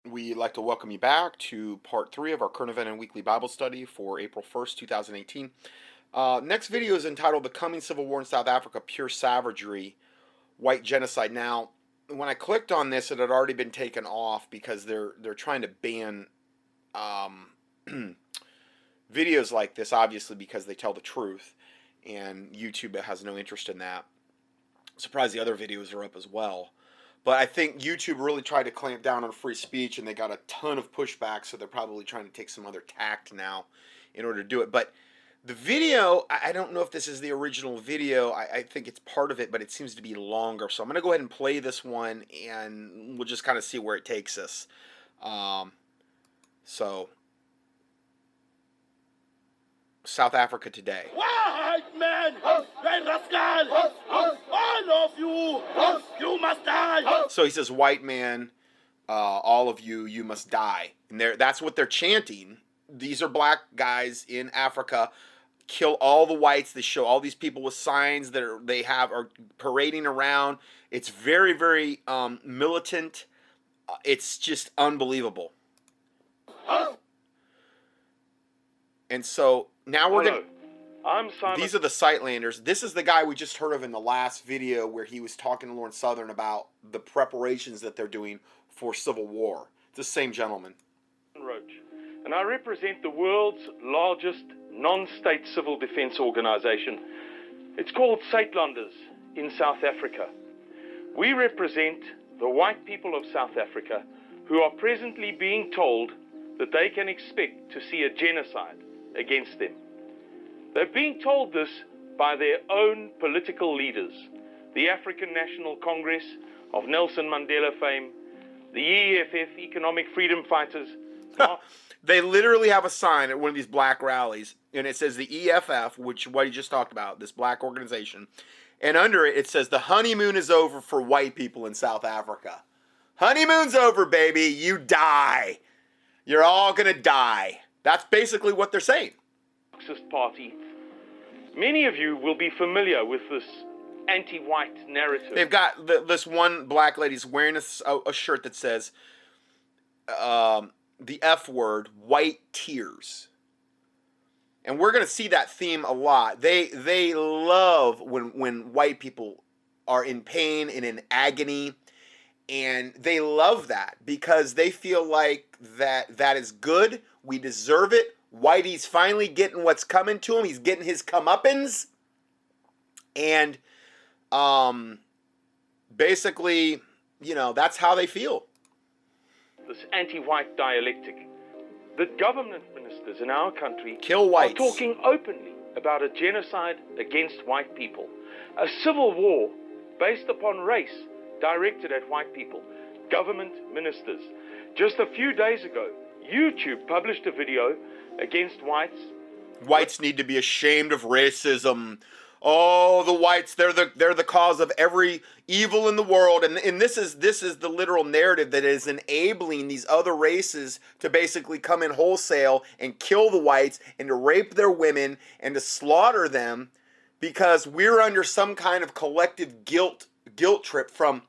We'd like to welcome you back to part 3 of our current event and weekly Bible study for April 1st, 2018. Next video is entitled The Coming Civil War in South Africa, Pure Savagery, White Genocide. Now, when I clicked on this, it had already been taken off because they're trying to ban videos like this, obviously, because they tell the truth, and YouTube has no interest in that. I'm surprised the other videos are up as well. But I think YouTube really tried to clamp down on free speech, and they got a ton of pushback, so they're probably trying to take some other tact now in order to do it. But the video, I don't know if this is the original video. I think it's part of it, but it seems to be longer. So I'm going to go ahead and play this one, and we'll just kind of see where it takes us. South Africa today. White man, red rascal, all of you must die. So he says, white man, all of you, you must die. And that's what they're chanting. These are black guys in Africa. Kill all the whites. They show all these people with signs that are parading around. It's very, very militant. It's just unbelievable. And so now we're going to... I'm Simon. These are the Sightlanders. This is the guy we just heard of in the last video where he was talking to Lawrence Southern about the preparations that they're doing for civil war. It's the same gentleman. Roach, and I represent the world's largest non-state civil defense organization. It's called Sightlanders in South Africa. We represent the white people of South Africa who are presently being told that they can expect to see a genocide against them. They're being told this by their own political leaders, the African National Congress of Nelson Mandela fame, the EFF, Economic Freedom Fighters. They literally have a sign at one of these black rallies, and it says the EFF, which what he just talked about, this black organization, and under it, it says the honeymoon is over for white people in South Africa. Honeymoon's over, baby. You die. You're all going to die. That's basically what they're saying. Marxist Party. Many of you will be familiar with this anti-white narrative. They've got this one black lady's wearing a shirt that says the F word, white tears. And we're going to see that theme a lot. They love when white people are in pain and in agony. And they love that because they feel like that is good. We deserve it. Whitey's finally getting what's coming to him. He's getting his comeuppance. And basically, that's how they feel. This anti-white dialectic. The government ministers in our country Kill whites. are talking openly about a genocide against white people. A civil war based upon race directed at white people. Government ministers. Just a few days ago, YouTube published a video against whites. Whites need to be ashamed of racism. Oh, the whites, they're the cause of every evil in the world. And this is the literal narrative that is enabling these other races to basically come in wholesale and kill the whites and to rape their women and to slaughter them because we're under some kind of collective guilt trip from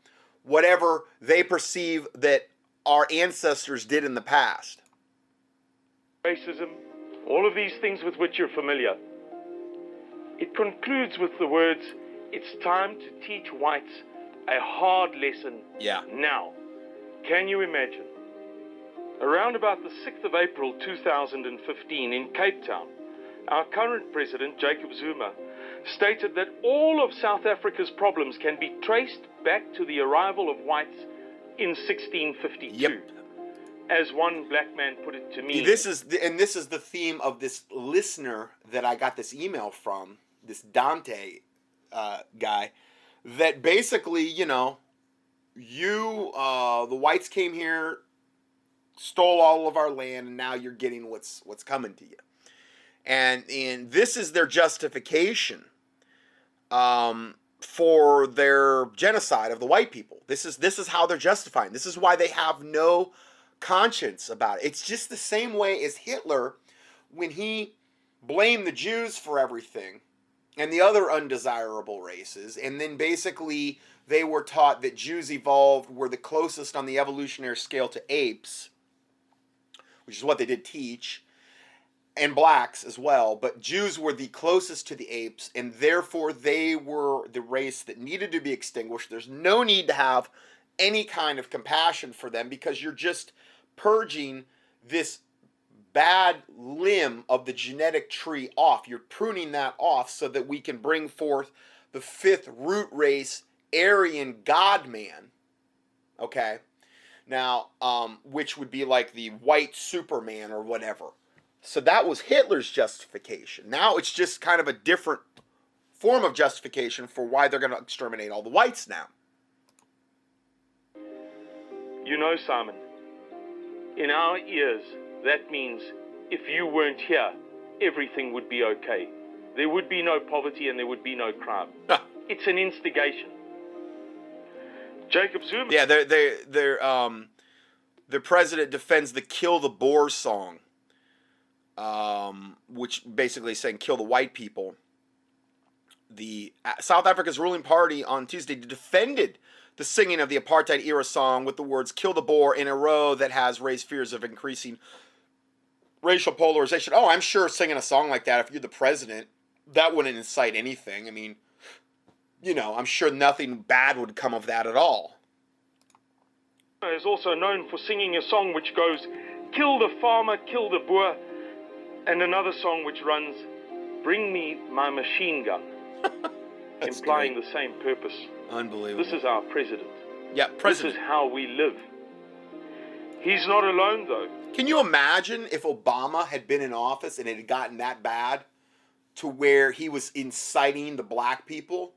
whatever they perceive that our ancestors did in the past. Racism, all of these things with which you're familiar. It concludes with the words, it's time to teach whites a hard lesson now. Can you imagine? Around about the 6th of April 2015 in Cape Town, our current president, Jacob Zuma, stated that all of South Africa's problems can be traced back to the arrival of whites in 1652. Yep. As one black man put it to me. This is the theme of this listener that I got this email from, this Dante guy, that basically, the whites came here, stole all of our land, and now you're getting what's coming to you. And this is their justification for their genocide of the white people. This is how they're justifying. This is why they have no conscience about it. It's just the same way as Hitler when he blamed the Jews for everything and the other undesirable races, and then basically they were taught that Jews were the closest on the evolutionary scale to apes, which is what they did teach, and blacks as well, but Jews were the closest to the apes, and therefore they were the race that needed to be extinguished. There's no need to have any kind of compassion for them because you're just purging this bad limb of the genetic tree off. You're pruning that off so that we can bring forth the fifth root race, Aryan God-man, okay? Now, which would be like the white Superman or whatever. So that was Hitler's justification. Now it's just kind of a different form of justification for why they're going to exterminate all the whites now. You know, Simon, in our ears, that means if you weren't here, everything would be okay. There would be no poverty and there would be no crime. It's an instigation. Jacob Zuma. Yeah, the president defends the "Kill the Boer" song, which basically is saying kill the white people. The South Africa's ruling party on Tuesday defended the singing of the apartheid-era song with the words "Kill the Boer" in a row that has raised fears of increasing racial polarization. Oh, I'm sure singing a song like that, if you're the president, that wouldn't incite anything. I mean, you know, I'm sure nothing bad would come of that at all. Is also known for singing a song which goes, "Kill the farmer, kill the Boer," and another song which runs, "Bring me my machine gun," implying great. the same purpose. Unbelievable. This is our president. Yeah, president. This is how we live. He's not alone, though. Can you imagine if Obama had been in office and it had gotten that bad to where he was inciting the black people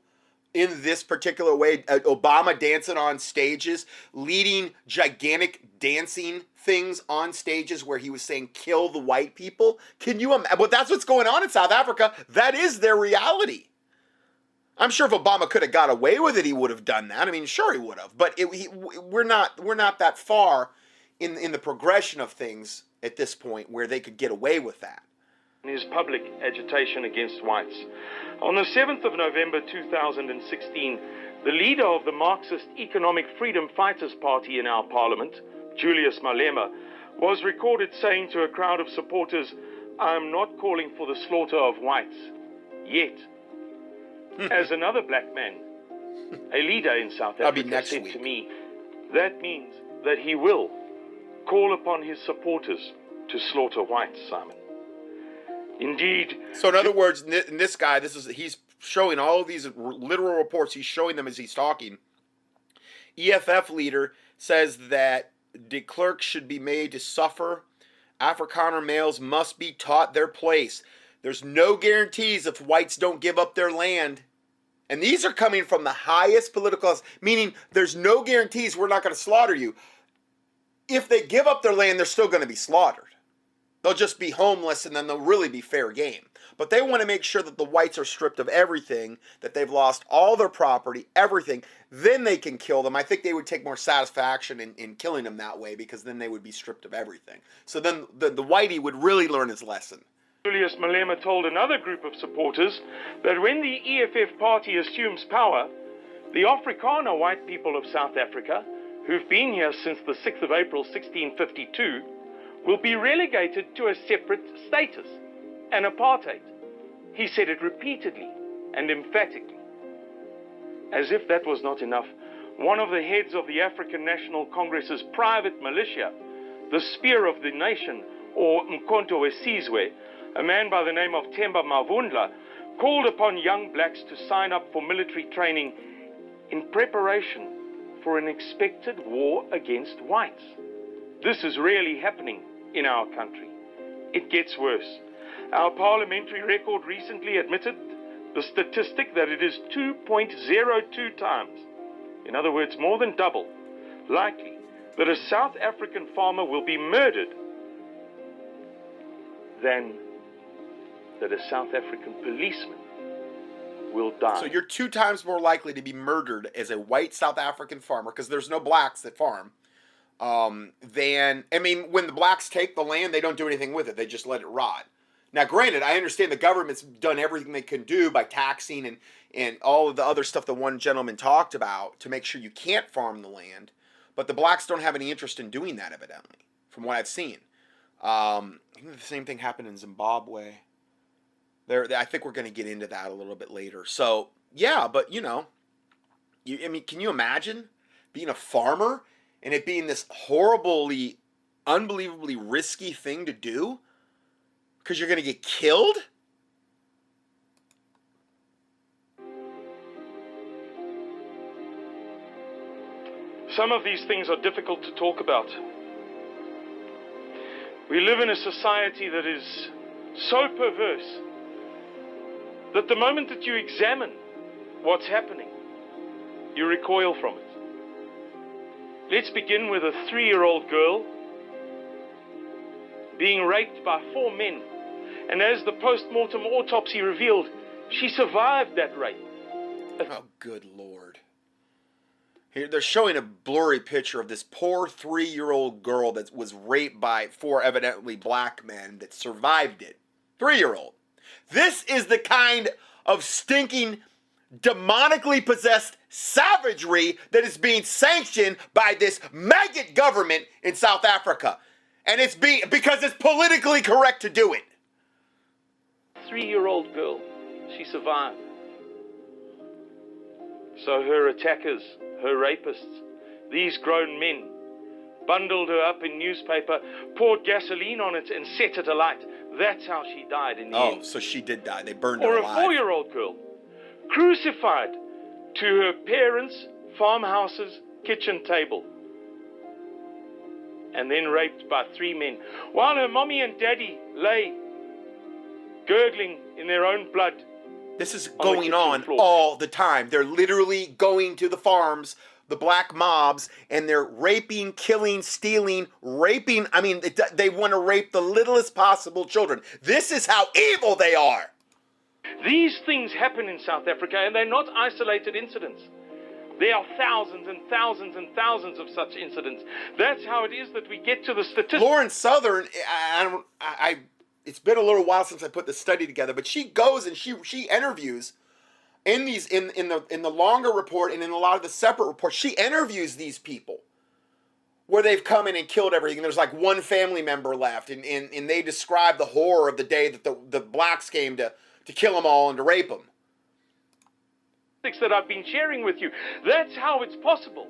in this particular way? Obama dancing on stages, leading gigantic dancing things on stages where he was saying kill the white people. Can you imagine? But that's what's going on in South Africa. That is their reality. I'm sure if Obama could have got away with it, he would have done that. I mean, sure he would have. But we're not that far in the progression of things at this point where they could get away with that. His public agitation against whites. On the 7th of November 2016, the leader of the Marxist Economic Freedom Fighters Party in our parliament, Julius Malema, was recorded saying to a crowd of supporters, "I am not calling for the slaughter of whites, yet." As another black man, a leader in South Africa, said to me, that means that he will call upon his supporters to slaughter whites, Simon. Indeed. So in other words, this guy, he's showing all of these literal reports. He's showing them as he's talking. EFF leader says that de Klerk should be made to suffer. Afrikaner males must be taught their place. There's no guarantees if whites don't give up their land. And these are coming from the highest political, meaning there's no guarantees we're not going to slaughter you. If they give up their land, they're still going to be slaughtered. They'll just be homeless and then they'll really be fair game. But they want to make sure that the whites are stripped of everything, that they've lost all their property, everything. Then they can kill them. I think they would take more satisfaction in killing them that way because then they would be stripped of everything. So then the whitey would really learn his lesson. Julius Malema told another group of supporters that when the EFF party assumes power, the Afrikaner white people of South Africa, who've been here since the 6th of April 1652, will be relegated to a separate status, an apartheid. He said it repeatedly and emphatically. As if that was not enough, one of the heads of the African National Congress's private militia, the Spear of the Nation, or Mkhonto Wesizwe, a man by the name of Themba Mavundla, called upon young blacks to sign up for military training in preparation for an expected war against whites. This is really happening in our country. It gets worse. Our parliamentary record recently admitted the statistic that it is 2.02 times, in other words, more than double, likely that a South African farmer will be murdered than that a South African policeman will die. So you're 2 times more likely to be murdered as a white South African farmer, because there's no blacks that farm, than, I mean, when the blacks take the land, they don't do anything with it. They just let it rot. Now, granted, I understand the government's done everything they can do by taxing and all of the other stuff the one gentleman talked about to make sure you can't farm the land. But the blacks don't have any interest in doing that, evidently, from what I've seen. I think the same thing happened in Zimbabwe. I think we're going to get into that a little bit later. So, yeah, but, I mean, can you imagine being a farmer and it being this horribly, unbelievably risky thing to do? Because you're going to get killed? Some of these things are difficult to talk about. We live in a society that is so perverse that the moment that you examine what's happening, you recoil from it. Let's begin with a 3-year-old girl being raped by 4 men. And as the post-mortem autopsy revealed, she survived that rape. Oh, good Lord. Here, they're showing a blurry picture of this poor 3-year-old girl that was raped by 4 evidently black men that survived it. 3-year-old. This is the kind of stinking, demonically possessed savagery that is being sanctioned by this maggot government in South Africa. And it's because it's politically correct to do it. 3-year-old girl, she survived. So her attackers, her rapists, these grown men, bundled her up in newspaper, poured gasoline on it and set it alight. That's how she died in the end. Oh, so she did die. They burned her Or alive. a 4-year-old girl, crucified to her parents' farmhouse's kitchen table, and then raped by 3 men, while her mommy and daddy lay gurgling in their own blood. This is going on all the time. They're literally going to the farms, the black mobs, and they're raping, killing, stealing, raping. I mean, they want to rape the littlest possible children. This is how evil they are. These things happen in South Africa, and they're not isolated incidents. There are thousands and thousands and thousands of such incidents. That's how it is that we get to the statistics. Lauren Southern, it's been a little while since I put the study together, but she goes and she interviews in the longer report and in a lot of the separate reports. She interviews these people where they've come in and killed everything. And there's like one family member left, and they describe the horror of the day that the blacks came to kill them all and to rape them. That I've been sharing with you. That's how it's possible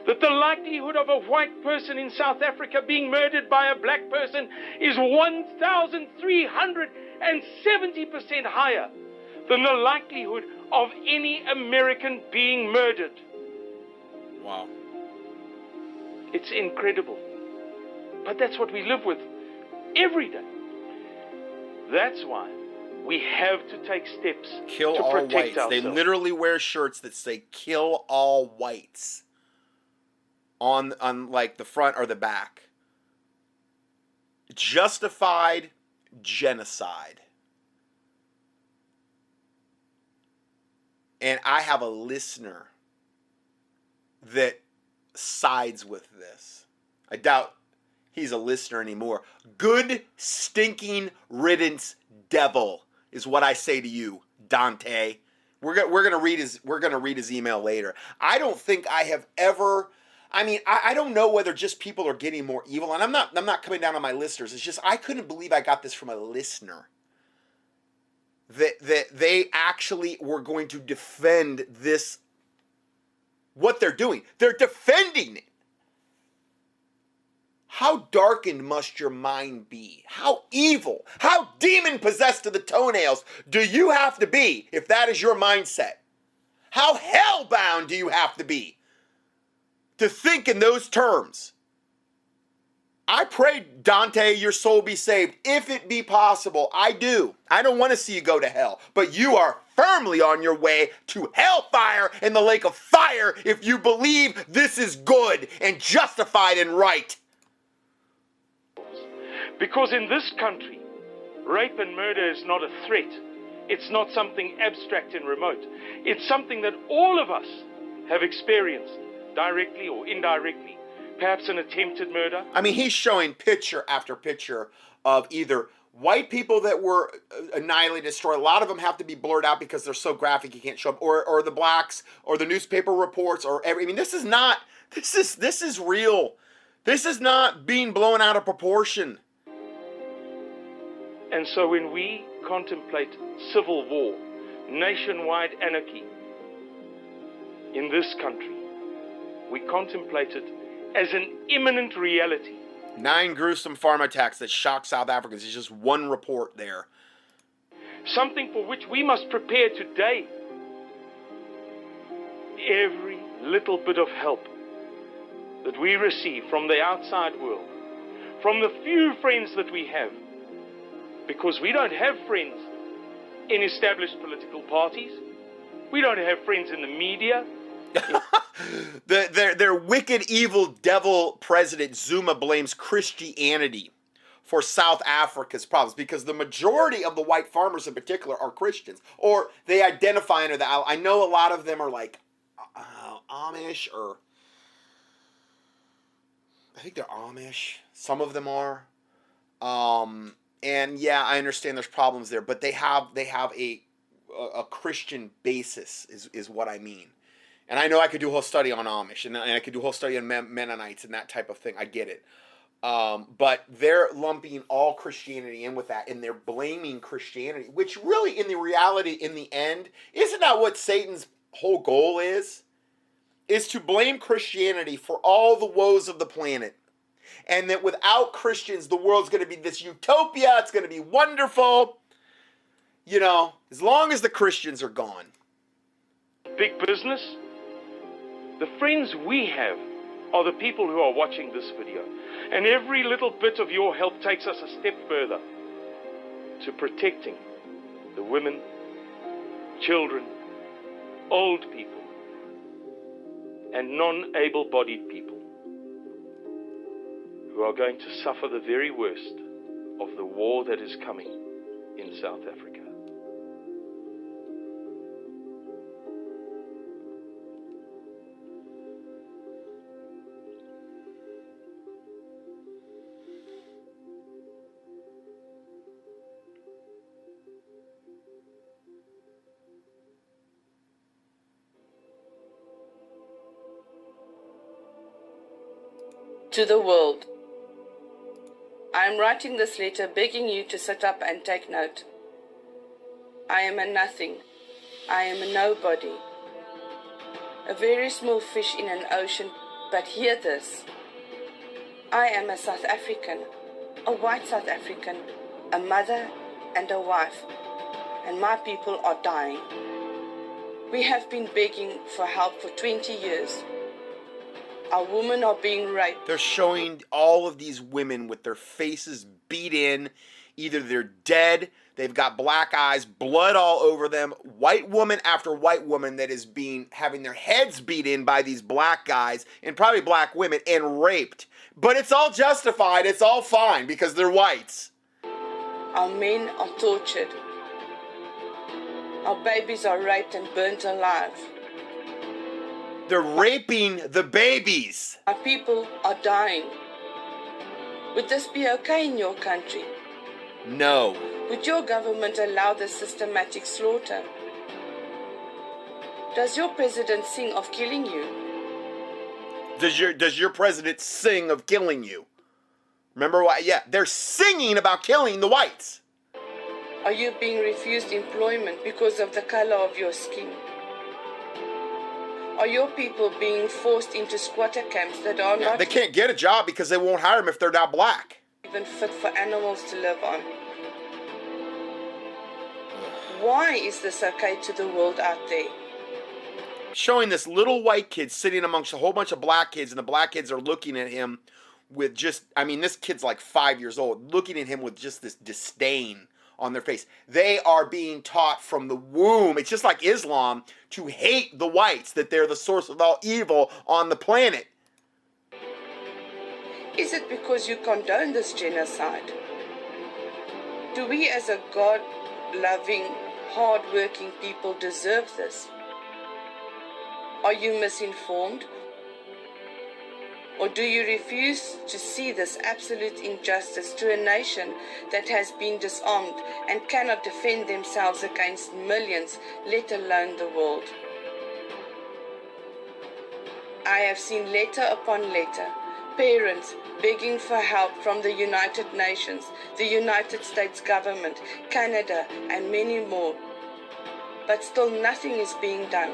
that the likelihood of a white person in South Africa being murdered by a black person is 1,370% higher than the likelihood of any American being murdered. Wow. It's incredible. But that's what we live with every day. That's why we have to take steps Kill to all protect whites. ourselves. They literally wear shirts that say "Kill all whites" on like the front or the back. Justified genocide. And I have a listener that sides with this. I doubt he's a listener anymore. Good stinking riddance, devil, is what I say to you, Dante. We're gonna read his email later. I don't think I have ever. I mean, I don't know whether just people are getting more evil, and I'm not coming down on my listeners. It's just I couldn't believe I got this from a listener. That they actually were going to defend this. What they're doing, they're defending it. How darkened must your mind be? How evil, how demon-possessed to the toenails do you have to be if that is your mindset? How hell-bound do you have to be to think in those terms? I pray, Dante, your soul be saved, if it be possible. I do. I don't want to see you go to hell, but you are firmly on your way to hellfire in the lake of fire if you believe this is good and justified and right. Because in this country, rape and murder is not a threat. It's not something abstract and remote. It's something that all of us have experienced, directly or indirectly. Perhaps an attempted murder. I mean, he's showing picture after picture of either white people that were annihilated, destroyed, a lot of them have to be blurred out because they're so graphic you can't show them, or the blacks, or the newspaper reports, I mean, this is real. This is not being blown out of proportion. And so when we contemplate civil war, nationwide anarchy in this country, we contemplate it as an imminent reality. 9 gruesome farm attacks that shocked South Africans. It's just one report there. Something for which we must prepare today. Every little bit of help that we receive from the outside world, from the few friends that we have, because we don't have friends in established political parties. We don't have friends in the media. Their wicked, evil, devil president Zuma blames Christianity for South Africa's problems because the majority of the white farmers in particular are Christians, or they identify under the. I know a lot of them are like Amish, or I think they're Amish. Some of them are. And yeah, I understand there's problems there, but they have a Christian basis is what I mean. And I know I could do a whole study on Amish, and I could do a whole study on Mennonites and that type of thing. I get it. But they're lumping all Christianity in with that, and they're blaming Christianity, which really, in the reality, in the end, isn't that what Satan's whole goal is? Is to blame Christianity for all the woes of the planet. And that without Christians, the world's going to be this utopia. It's going to be wonderful. You know, as long as the Christians are gone. Big business, the friends we have are the people who are watching this video. And every little bit of your help takes us a step further to protecting the women, children, old people, and non-able-bodied people who are going to suffer the very worst of the war that is coming in South Africa. To the world. I am writing this letter begging you to sit up and take note. I am a nothing. I am a nobody. A very small fish in an ocean, but hear this. I am a South African, a white South African, a mother and a wife, and my people are dying. We have been begging for help for 20 years. Our women are being raped. They're showing all of these women with their faces beat in. Either they're dead, they've got black eyes, blood all over them. White woman after white woman that is having their heads beat in by these black guys, and probably black women, and raped. But it's all justified, it's all fine, because they're whites. Our men are tortured. Our babies are raped and burnt alive. They're raping the babies. Our people are dying. Would this be okay in your country? No. Would your government allow this systematic slaughter? Does your president sing of killing you? Does your president sing of killing you? Remember why? Yeah, they're singing about killing the whites. Are you being refused employment because of the color of your skin? Are your people being forced into squatter camps that are not... They can't get a job because they won't hire them if they're not black. ...even fit for animals to live on? Why is this okay to the world out there? Showing this little white kid sitting amongst a whole bunch of black kids, and the black kids are looking at him with just... I mean, this kid's like 5 years old, looking at him with just this disdain on their face. They are being taught from the womb, it's just like Islam, to hate the whites, that they're the source of all evil on the planet. Is it because you condone this genocide? Do we as a God-loving, hard-working people deserve this? Are you misinformed? Or do you refuse to see this absolute injustice to a nation that has been disarmed and cannot defend themselves against millions, let alone the world? I have seen letter upon letter, parents begging for help from the United Nations, the United States government, Canada, and many more. But still nothing is being done.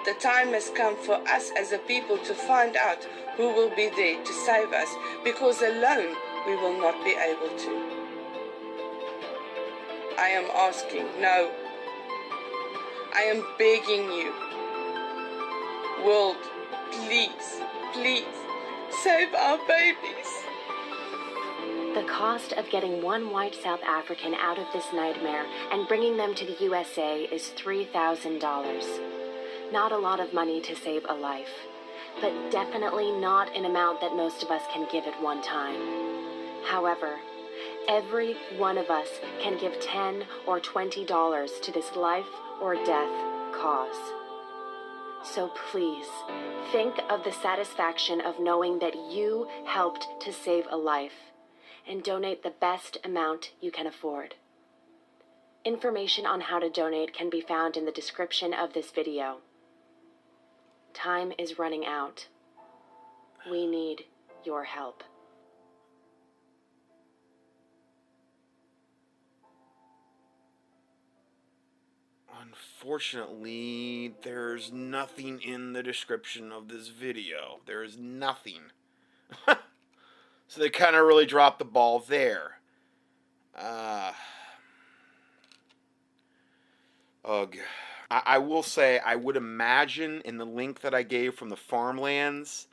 The time has come for us as a people to find out who will be there to save us, because alone we will not be able to. I am asking, no, I am begging you, world, please, please, save our babies. The cost of getting one white South African out of this nightmare and bringing them to the USA is $3,000. Not a lot of money to save a life, but definitely not an amount that most of us can give at one time. However, every one of us can give $10 or $20 to this life or death cause. So please, think of the satisfaction of knowing that you helped to save a life, and donate the best amount you can afford. Information on how to donate can be found in the description of this video. Time is running out. We need your help. Unfortunately, there's nothing in the description of this video. There's nothing. So they kind of really dropped the ball there. Ugh. I will say, I would imagine in the link that I gave from the farmlands,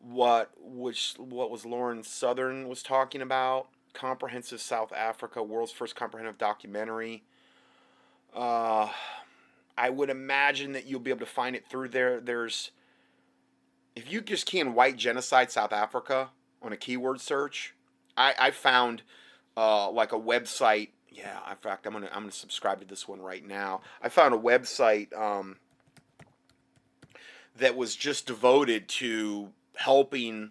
what was Lauren Southern was talking about, Comprehensive South Africa, world's first comprehensive documentary. I would imagine that you'll be able to find it through there. There's, if you just key in White Genocide South Africa on a keyword search, I found like a website. Yeah, in fact, I'm gonna subscribe to this one right now. I found a website that was just devoted to helping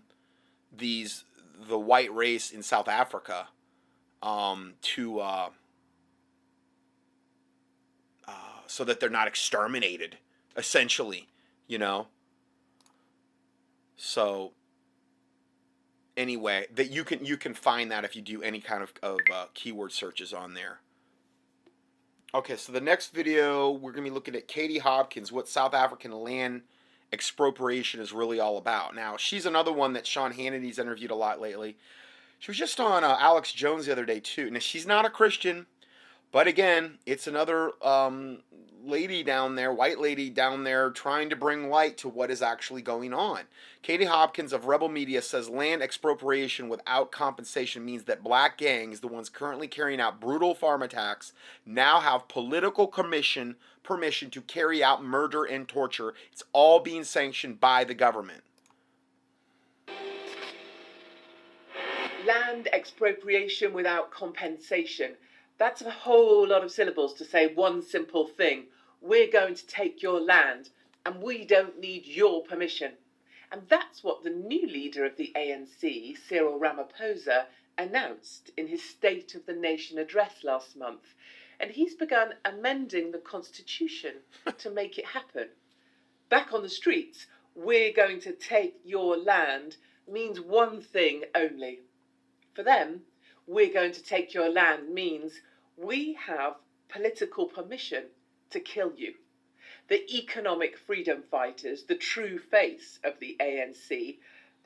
the white race in South Africa so that they're not exterminated, essentially, you know. So anyway, that you can find that if you do any kind of keyword searches on there. Okay, so the next video we're gonna be looking at Katie Hopkins, what South African land expropriation is really all about. Now, she's another one that Sean Hannity's interviewed a lot lately. She was just on Alex Jones the other day too. Now, she's not a Christian, but again, it's another lady down there, white lady down there, trying to bring light to what is actually going on. Katie Hopkins of Rebel Media says land expropriation without compensation means that black gangs, the ones currently carrying out brutal farm attacks, now have political permission to carry out murder and torture. It's all being sanctioned by the government. Land expropriation without compensation. That's a whole lot of syllables to say one simple thing. We're going to take your land and we don't need your permission. And that's what the new leader of the ANC, Cyril Ramaphosa, announced in his State of the Nation address last month. And he's begun amending the constitution to make it happen. Back on the streets, we're going to take your land means one thing only. For them, we're going to take your land means we have political permission to kill you. The economic freedom fighters, the true face of the ANC,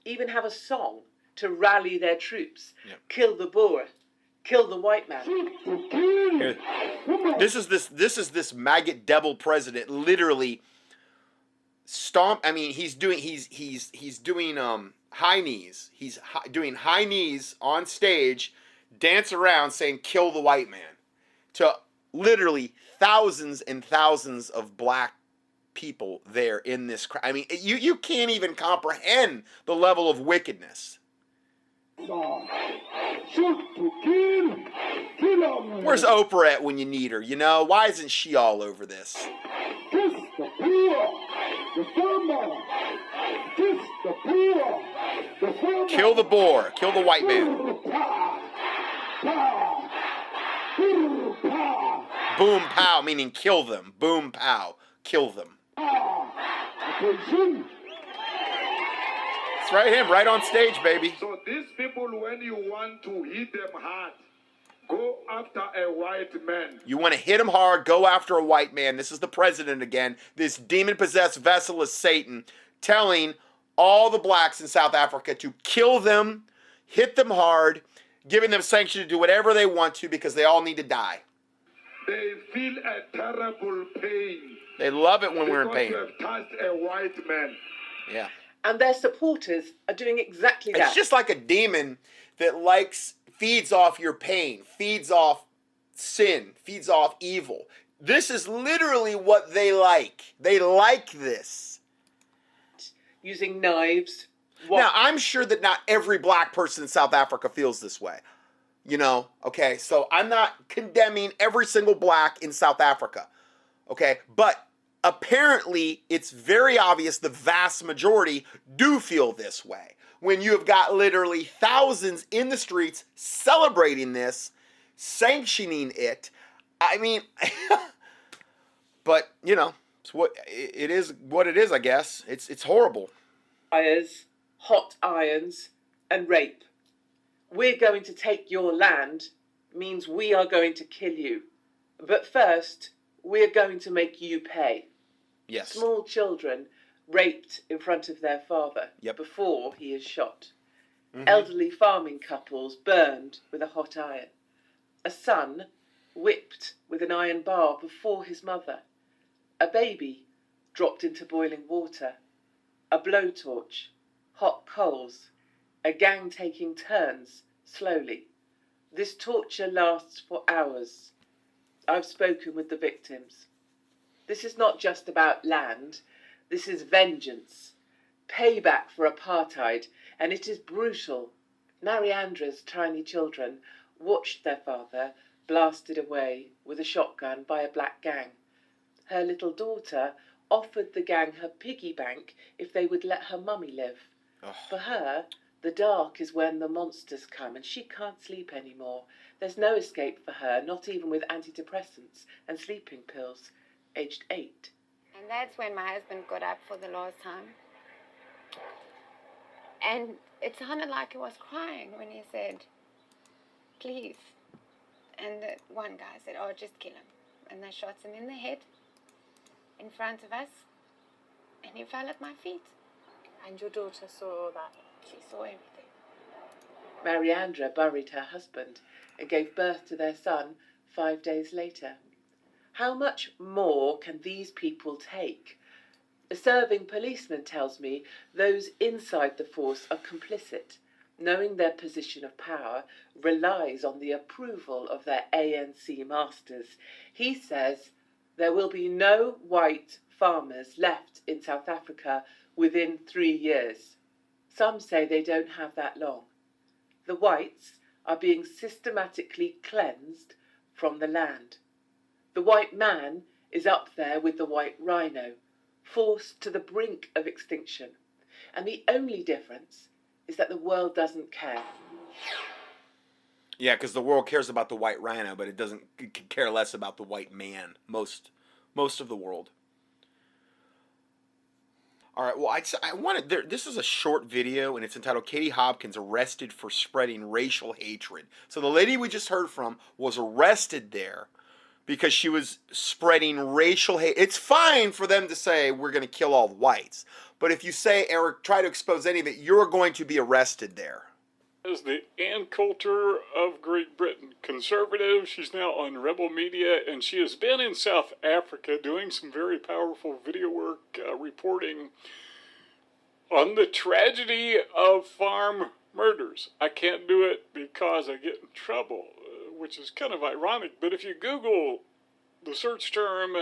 even have a song to rally their troops. Yep. Kill the Boer, kill the white man. Here, this is this maggot devil president literally stomp. I mean, he's doing high knees. He's doing high knees on stage, dance around saying "kill the white man" to literally thousands and thousands of black people there in this crowd. I mean, you can't even comprehend the level of wickedness. Where's Oprah at when you need her? You know, why isn't she all over this? the poor, the farmer, just the poor, the farmer. Kill the boar. Kill the white man. Boom, pow, meaning kill them. Boom, pow, kill them. Attention. It's right him, right on stage, baby. So these people, when you want to hit them hard, go after a white man. You want to hit him hard, go after a white man. This is the president again. This demon-possessed vessel is Satan, telling all the blacks in South Africa to kill them, hit them hard, giving them sanction to do whatever they want to because they all need to die. They feel a terrible pain. They love it when we're in pain. Because you have touched a white man. Yeah. And their supporters are doing exactly that. It's just like a demon that feeds off your pain, feeds off sin, feeds off evil. This is literally what they like. They like this. Using knives. Now, I'm sure that not every black person in South Africa feels this way. You know, okay? So I'm not condemning every single black in South Africa. Okay? But apparently, it's very obvious the vast majority do feel this way. When you have got literally thousands in the streets celebrating this, sanctioning it. I mean, but, you know, it's what it is, I guess. It's horrible. Fires, hot irons, and rape. We're going to take your land means we are going to kill you. But first, we're going to make you pay. Yes. Small children raped in front of their father before he is shot. Mm-hmm. Elderly farming couples burned with a hot iron. A son whipped with an iron bar before his mother. A baby dropped into boiling water. A blowtorch, hot coals, a gang taking turns slowly. This torture lasts for hours. I've spoken with the victims. This is not just about land. This is vengeance, payback for apartheid, and it is brutal. Mariandra's tiny children watched their father blasted away with a shotgun by a black gang. Her little daughter offered the gang her piggy bank if they would let her mummy live. Ugh. For her, the dark is when the monsters come and she can't sleep anymore. There's no escape for her, not even with antidepressants and sleeping pills, aged 8. And that's when my husband got up for the last time. And it sounded like he was crying when he said, please. And the one guy said, oh, just kill him. And they shot him in the head in front of us. And he fell at my feet. And your daughter saw that? She saw everything. Mariandra buried her husband and gave birth to their son 5 days later. How much more can these people take? A serving policeman tells me those inside the force are complicit, knowing their position of power relies on the approval of their ANC masters. He says there will be no white farmers left in South Africa within 3 years. Some say they don't have that long. The whites are being systematically cleansed from the land. The white man is up there with the white rhino, forced to the brink of extinction. And the only difference is that the world doesn't care. Yeah, because the world cares about the white rhino, but it could care less about the white man, most of the world. All right, well, I wanted, this is a short video, and it's entitled Katie Hopkins Arrested for Spreading Racial Hatred. So the lady we just heard from was arrested there because she was spreading racial hate. It's fine for them to say, we're going to kill all the whites. But if you say, or try to expose any of it, you're going to be arrested there. Is the Ann Coulter of Great Britain, conservative. She's now on Rebel Media, and she has been in South Africa doing some very powerful video work, reporting on the tragedy of farm murders. I can't do it because I get in trouble, which is kind of ironic, but if you Google the search term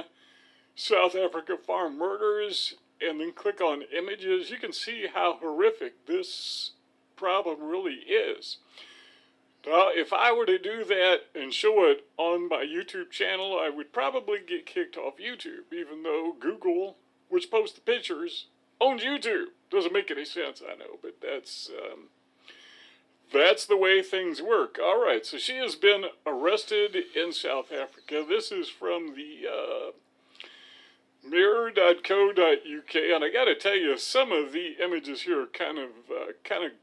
South Africa farm murders and then click on images, you can see how horrific this problem really is. Now, if I were to do that and show it on my YouTube channel, I would probably get kicked off YouTube, even though Google, which posts the pictures, owns YouTube. Doesn't make any sense, I know, but that's the way things work. All right, so she has been arrested in South Africa. This is from the mirror.co.uk, and I got to tell you, some of the images here are kind of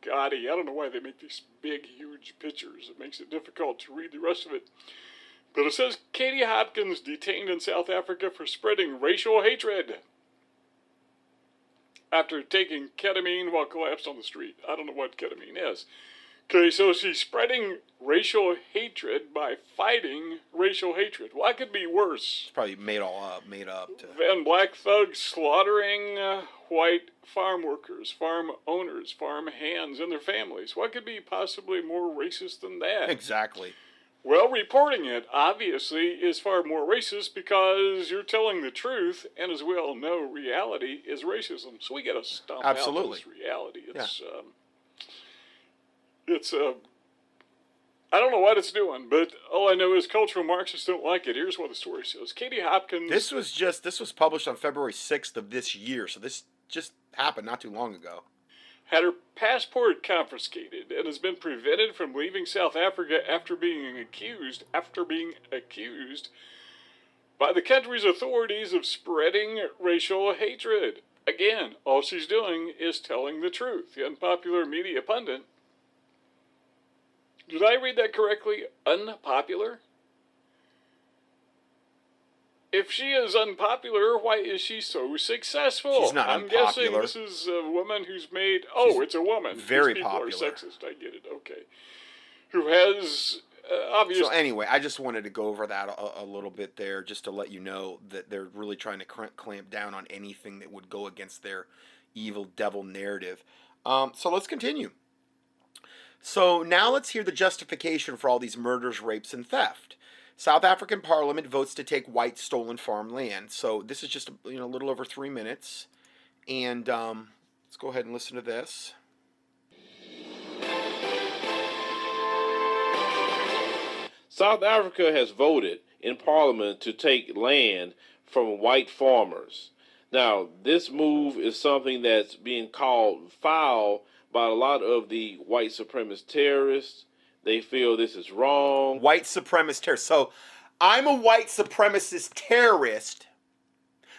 gaudy. I don't know why they make these big, huge pictures. It makes it difficult to read the rest of it. But it says, Katie Hopkins detained in South Africa for spreading racial hatred after taking ketamine while collapsed on the street. I don't know what ketamine is. Okay, so she's spreading racial hatred by fighting racial hatred. What could be worse? It's probably made up. Than black thugs slaughtering white farm workers, farm owners, farm hands, and their families. What could be possibly more racist than that? Exactly. Well, reporting it, obviously, is far more racist because you're telling the truth, and as we all know, reality is racism. So we got to stomp out this reality. I don't know what it's doing, but all I know is cultural Marxists don't like it. Here's what the story says. Katie Hopkins... This was published on February 6th of this year, so this just happened not too long ago. Had her passport confiscated and has been prevented from leaving South Africa after being accused by the country's authorities of spreading racial hatred. Again, all she's doing is telling the truth. The unpopular media pundit. Did I read that correctly? Unpopular? If she is unpopular, why is she so successful? She's not I'm unpopular. guessing this is a woman who's made... Oh, it's a woman. Very These people popular. are sexist, I get it, okay. Who has obvious... So anyway, I just wanted to go over that a little bit there, just to let you know that they're really trying to clamp down on anything that would go against their evil devil narrative. So let's continue. So now let's hear the justification for all these murders, rapes, and theft. South African Parliament votes to take white stolen farmland. So this is just a little over 3 minutes, and let's go ahead and listen to this. South Africa has voted in Parliament to take land from white farmers. Now, this move is something that's being called foul by a lot of the white supremacist terrorists. They feel this is wrong. White supremacist terrorist. So I'm a white supremacist terrorist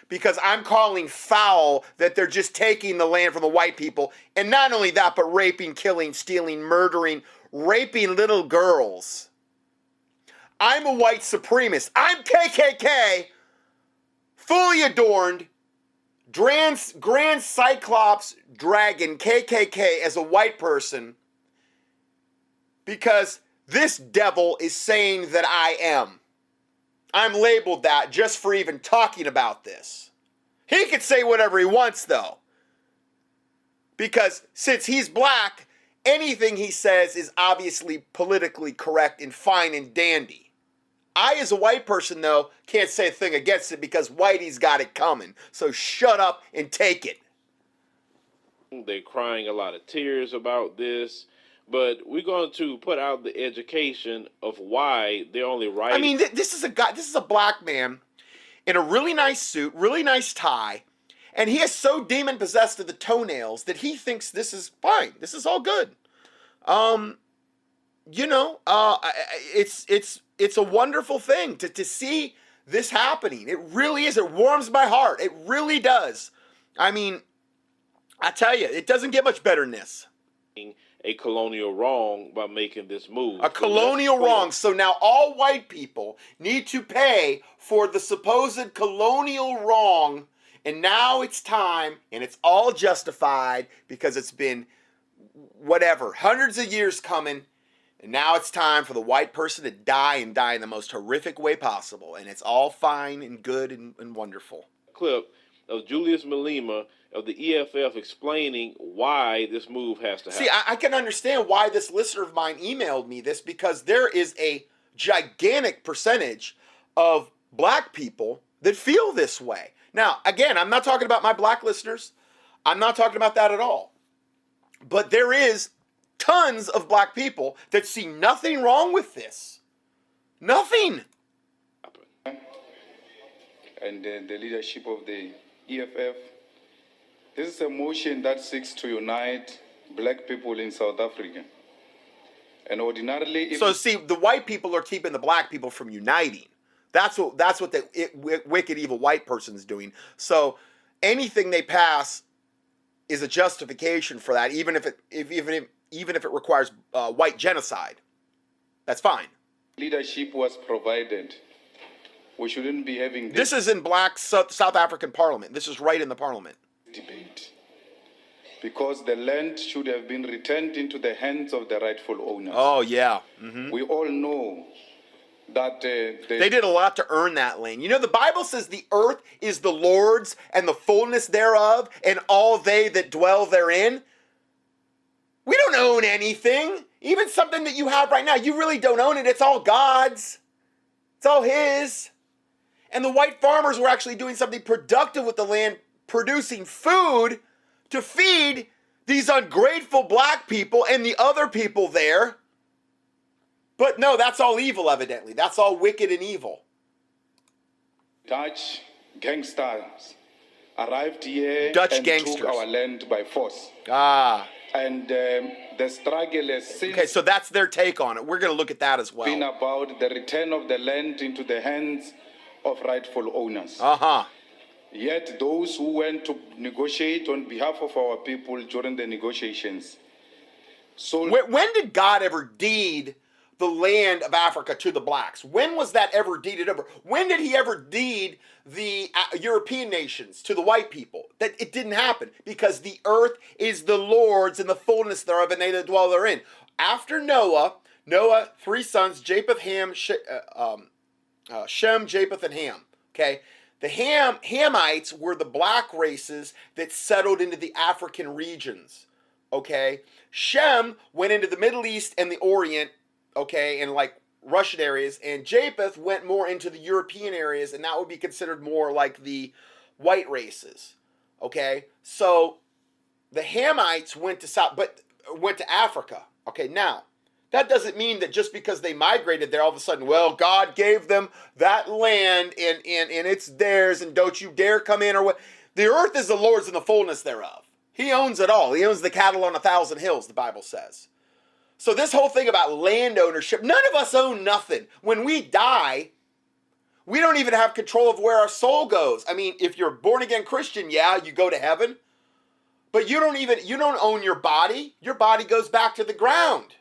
because I'm calling foul that they're just taking the land from the white people. And not only that, but raping, killing, stealing, murdering, raping little girls. I'm a white supremacist. I'm KKK, fully adorned, Grand Cyclops Dragon KKK as a white person, because this devil is saying that I am. I'm labeled that just for even talking about this. He could say whatever he wants, though, because since he's black, anything he says is obviously politically correct and fine and dandy. I, as a white person, though, can't say a thing against it because Whitey's got it coming. So shut up and take it. They're crying a lot of tears about this, but we're going to put out the education of why they're only writing. I mean, this is a guy. This is a black man in a really nice suit, really nice tie, and he is so demon possessed to the toenails that he thinks this is fine. This is all good. It's a wonderful thing to see this happening. It really is. It warms my heart. It really does. I mean, I tell you, it doesn't get much better than this. A colonial wrong by making this move. A colonial wrong. So now all white people need to pay for the supposed colonial wrong. And now it's time, and it's all justified because it's been whatever, hundreds of years coming. And now it's time for the white person to die and die in the most horrific way possible. And it's all fine and good and wonderful. Clip of Julius Malema of the EFF explaining why this move has to happen. See, I can understand why this listener of mine emailed me this, because there is a gigantic percentage of black people that feel this way. Now, again, I'm not talking about my black listeners. I'm not talking about that at all. But there is tons of black people that see nothing wrong with this. Nothing. And the leadership of the EFF. This is a motion that seeks to unite black people in South Africa. And ordinarily... So see, the white people are keeping the black people from uniting. That's what the wicked, evil white person's doing. So anything they pass is a justification for that, even if it requires white genocide. That's fine. Leadership was provided. We shouldn't be having this is in black South African parliament. This is right in the parliament. Debate. Because the land should have been returned into the hands of the rightful owners. Oh, yeah. Mm-hmm. We all know that they did a lot to earn that land. You know, the Bible says the earth is the Lord's and the fullness thereof, and all they that dwell therein. We don't own anything. Even something that you have right now, you really don't own it. It's all God's. It's all His. And the white farmers were actually doing something productive with the land, producing food to feed these ungrateful black people and the other people there. But no, that's all evil, evidently. That's all wicked and evil. Dutch gangsters arrived here and took our land by force. Ah. And the struggle has since... Okay, so that's their take on it. We're going to look at that as well. ...been about the return of the land into the hands of rightful owners. Uh-huh. Yet those who went to negotiate on behalf of our people during the negotiations... So when did God ever deed the land of Africa to the blacks? When was that ever deeded over? When did He ever deed the European nations to the white people? That it didn't happen, because the earth is the Lord's and the fullness thereof, and they that dwell therein. After Noah, 3 sons, Japheth, Ham, Shem, Japheth, and Ham. Okay, the Hamites were the black races that settled into the African regions. Okay, Shem went into the Middle East and the Orient. Okay, and like Russian areas, and Japheth went more into the European areas, and that would be considered more like the white races. Okay, so the Hamites went to Africa. Okay, now that doesn't mean that just because they migrated there, all of a sudden, well, God gave them that land and it's theirs, and don't you dare come in or what. The earth is the Lord's and the fullness thereof. He owns it all. He owns the cattle on 1,000 hills, the Bible says. So this whole thing about land ownership, none of us own nothing. When we die, we don't even have control of where our soul goes. I mean, if you're a born-again Christian, yeah, you go to heaven. But you don't own your body. Your body goes back to the ground.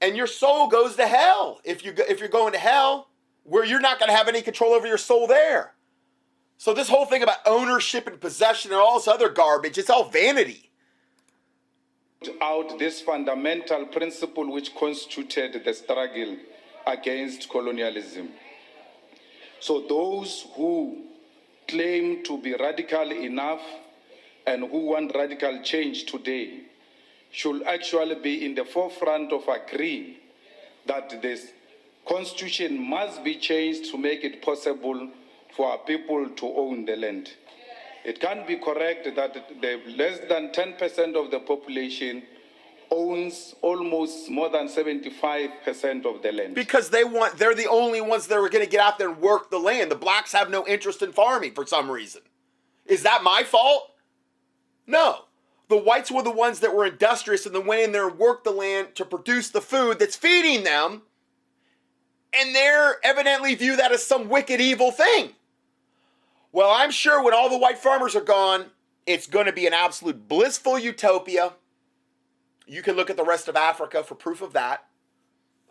And your soul goes to hell. If you're going to hell, where you're not going to have any control over your soul there. So this whole thing about ownership and possession and all this other garbage, it's all vanity. Out this fundamental principle which constituted the struggle against colonialism. So those who claim to be radical enough and who want radical change today should actually be in the forefront of agreeing that this constitution must be changed to make it possible for our people to own the land. It can't be correct that the less than 10% of the population owns almost more than 75% of the land. Because they're the only ones that are going to get out there and work the land. The blacks have no interest in farming for some reason. Is that my fault? No. The whites were the ones that were industrious and then went in there and worked the land to produce the food that's feeding them. And they evidently view that as some wicked, evil thing. Well, I'm sure when all the white farmers are gone, it's going to be an absolute blissful utopia. You can look at the rest of Africa for proof of that,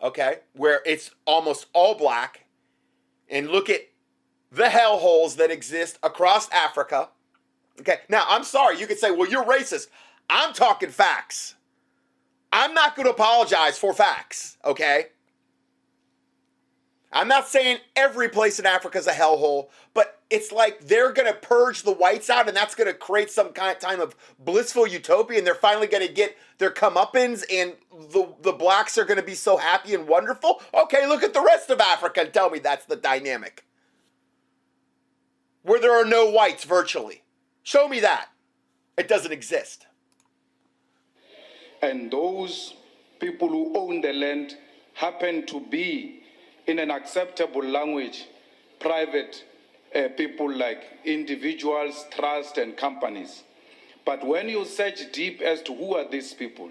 okay, where it's almost all black. And look at the hellholes that exist across Africa. Okay, now, I'm sorry, you could say, well, you're racist. I'm talking facts. I'm not going to apologize for facts, okay? I'm not saying every place in Africa is a hellhole, but it's like they're going to purge the whites out, and that's going to create some kind of blissful utopia, and they're finally going to get their comeuppance, and the blacks are going to be so happy and wonderful. Okay, look at the rest of Africa and tell me that's the dynamic. Where there are no whites virtually. Show me that. It doesn't exist. and those people who own the land happen to be, in an acceptable language, private people like individuals, trusts, and companies. But when you search deep as to who are these people,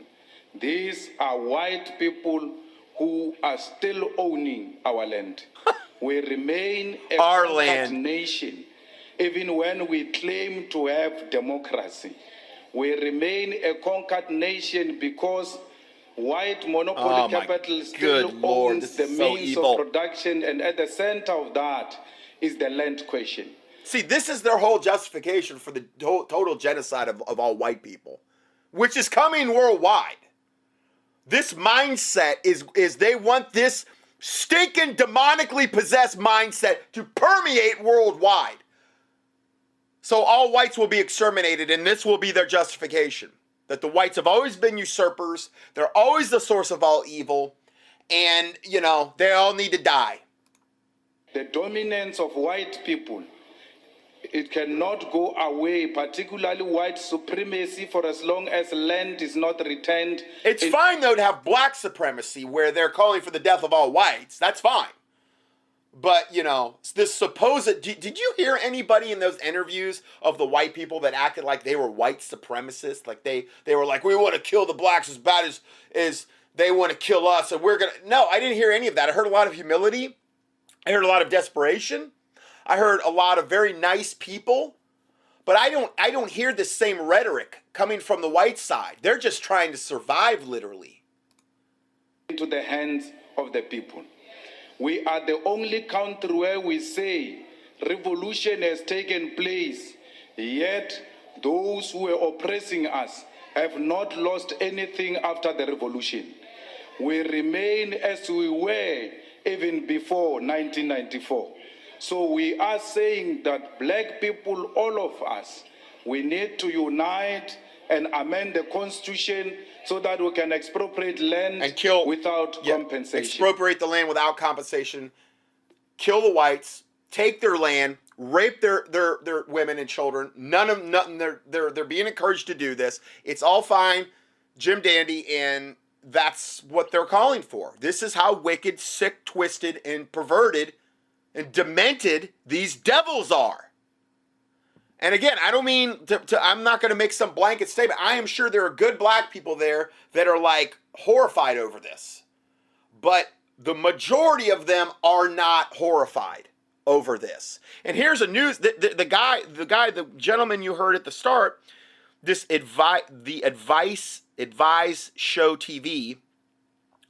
these are white people who are still owning our land. We remain a conquered nation, even when we claim to have democracy. We remain a conquered nation because white monopoly capital still owns the means of production, and at the center of that is the land question. See, this is their whole justification for the total genocide of all white people, which is coming worldwide. This mindset is they want this stinking demonically possessed mindset to permeate worldwide. So all whites will be exterminated, and this will be their justification. That the whites have always been usurpers, they're always the source of all evil, and, you know, they all need to die. The dominance of white people, it cannot go away, particularly white supremacy, for as long as land is not returned. It's fine, though, to have black supremacy where they're calling for the death of all whites. That's fine. But, you know, this supposed... Did you hear anybody in those interviews of the white people that acted like they were white supremacists? Like they were like, we want to kill the blacks as bad as they want to kill us, and we're going to... No, I didn't hear any of that. I heard a lot of humility. I heard a lot of desperation. I heard a lot of very nice people, but I don't hear the same rhetoric coming from the white side. They're just trying to survive, literally. Into the hands of the people. We are the only country where we say revolution has taken place, yet those who were oppressing us have not lost anything after the revolution. We remain as we were even before 1994. So we are saying that black people, all of us, we need to unite and amend the Constitution so that we can expropriate land and kill without compensation. Expropriate the land without compensation, kill the whites, take their land, rape their women and children. They're being encouraged to do this. It's all fine, Jim Dandy, and that's what they're calling for. This is how wicked, sick, twisted, and perverted and demented these devils are. And again, I don't mean I'm not going to make some blanket statement. I am sure there are good black people there that are like horrified over this. But the majority of them are not horrified over this. And here's a news, the gentleman you heard at the start, the Advice Show TV,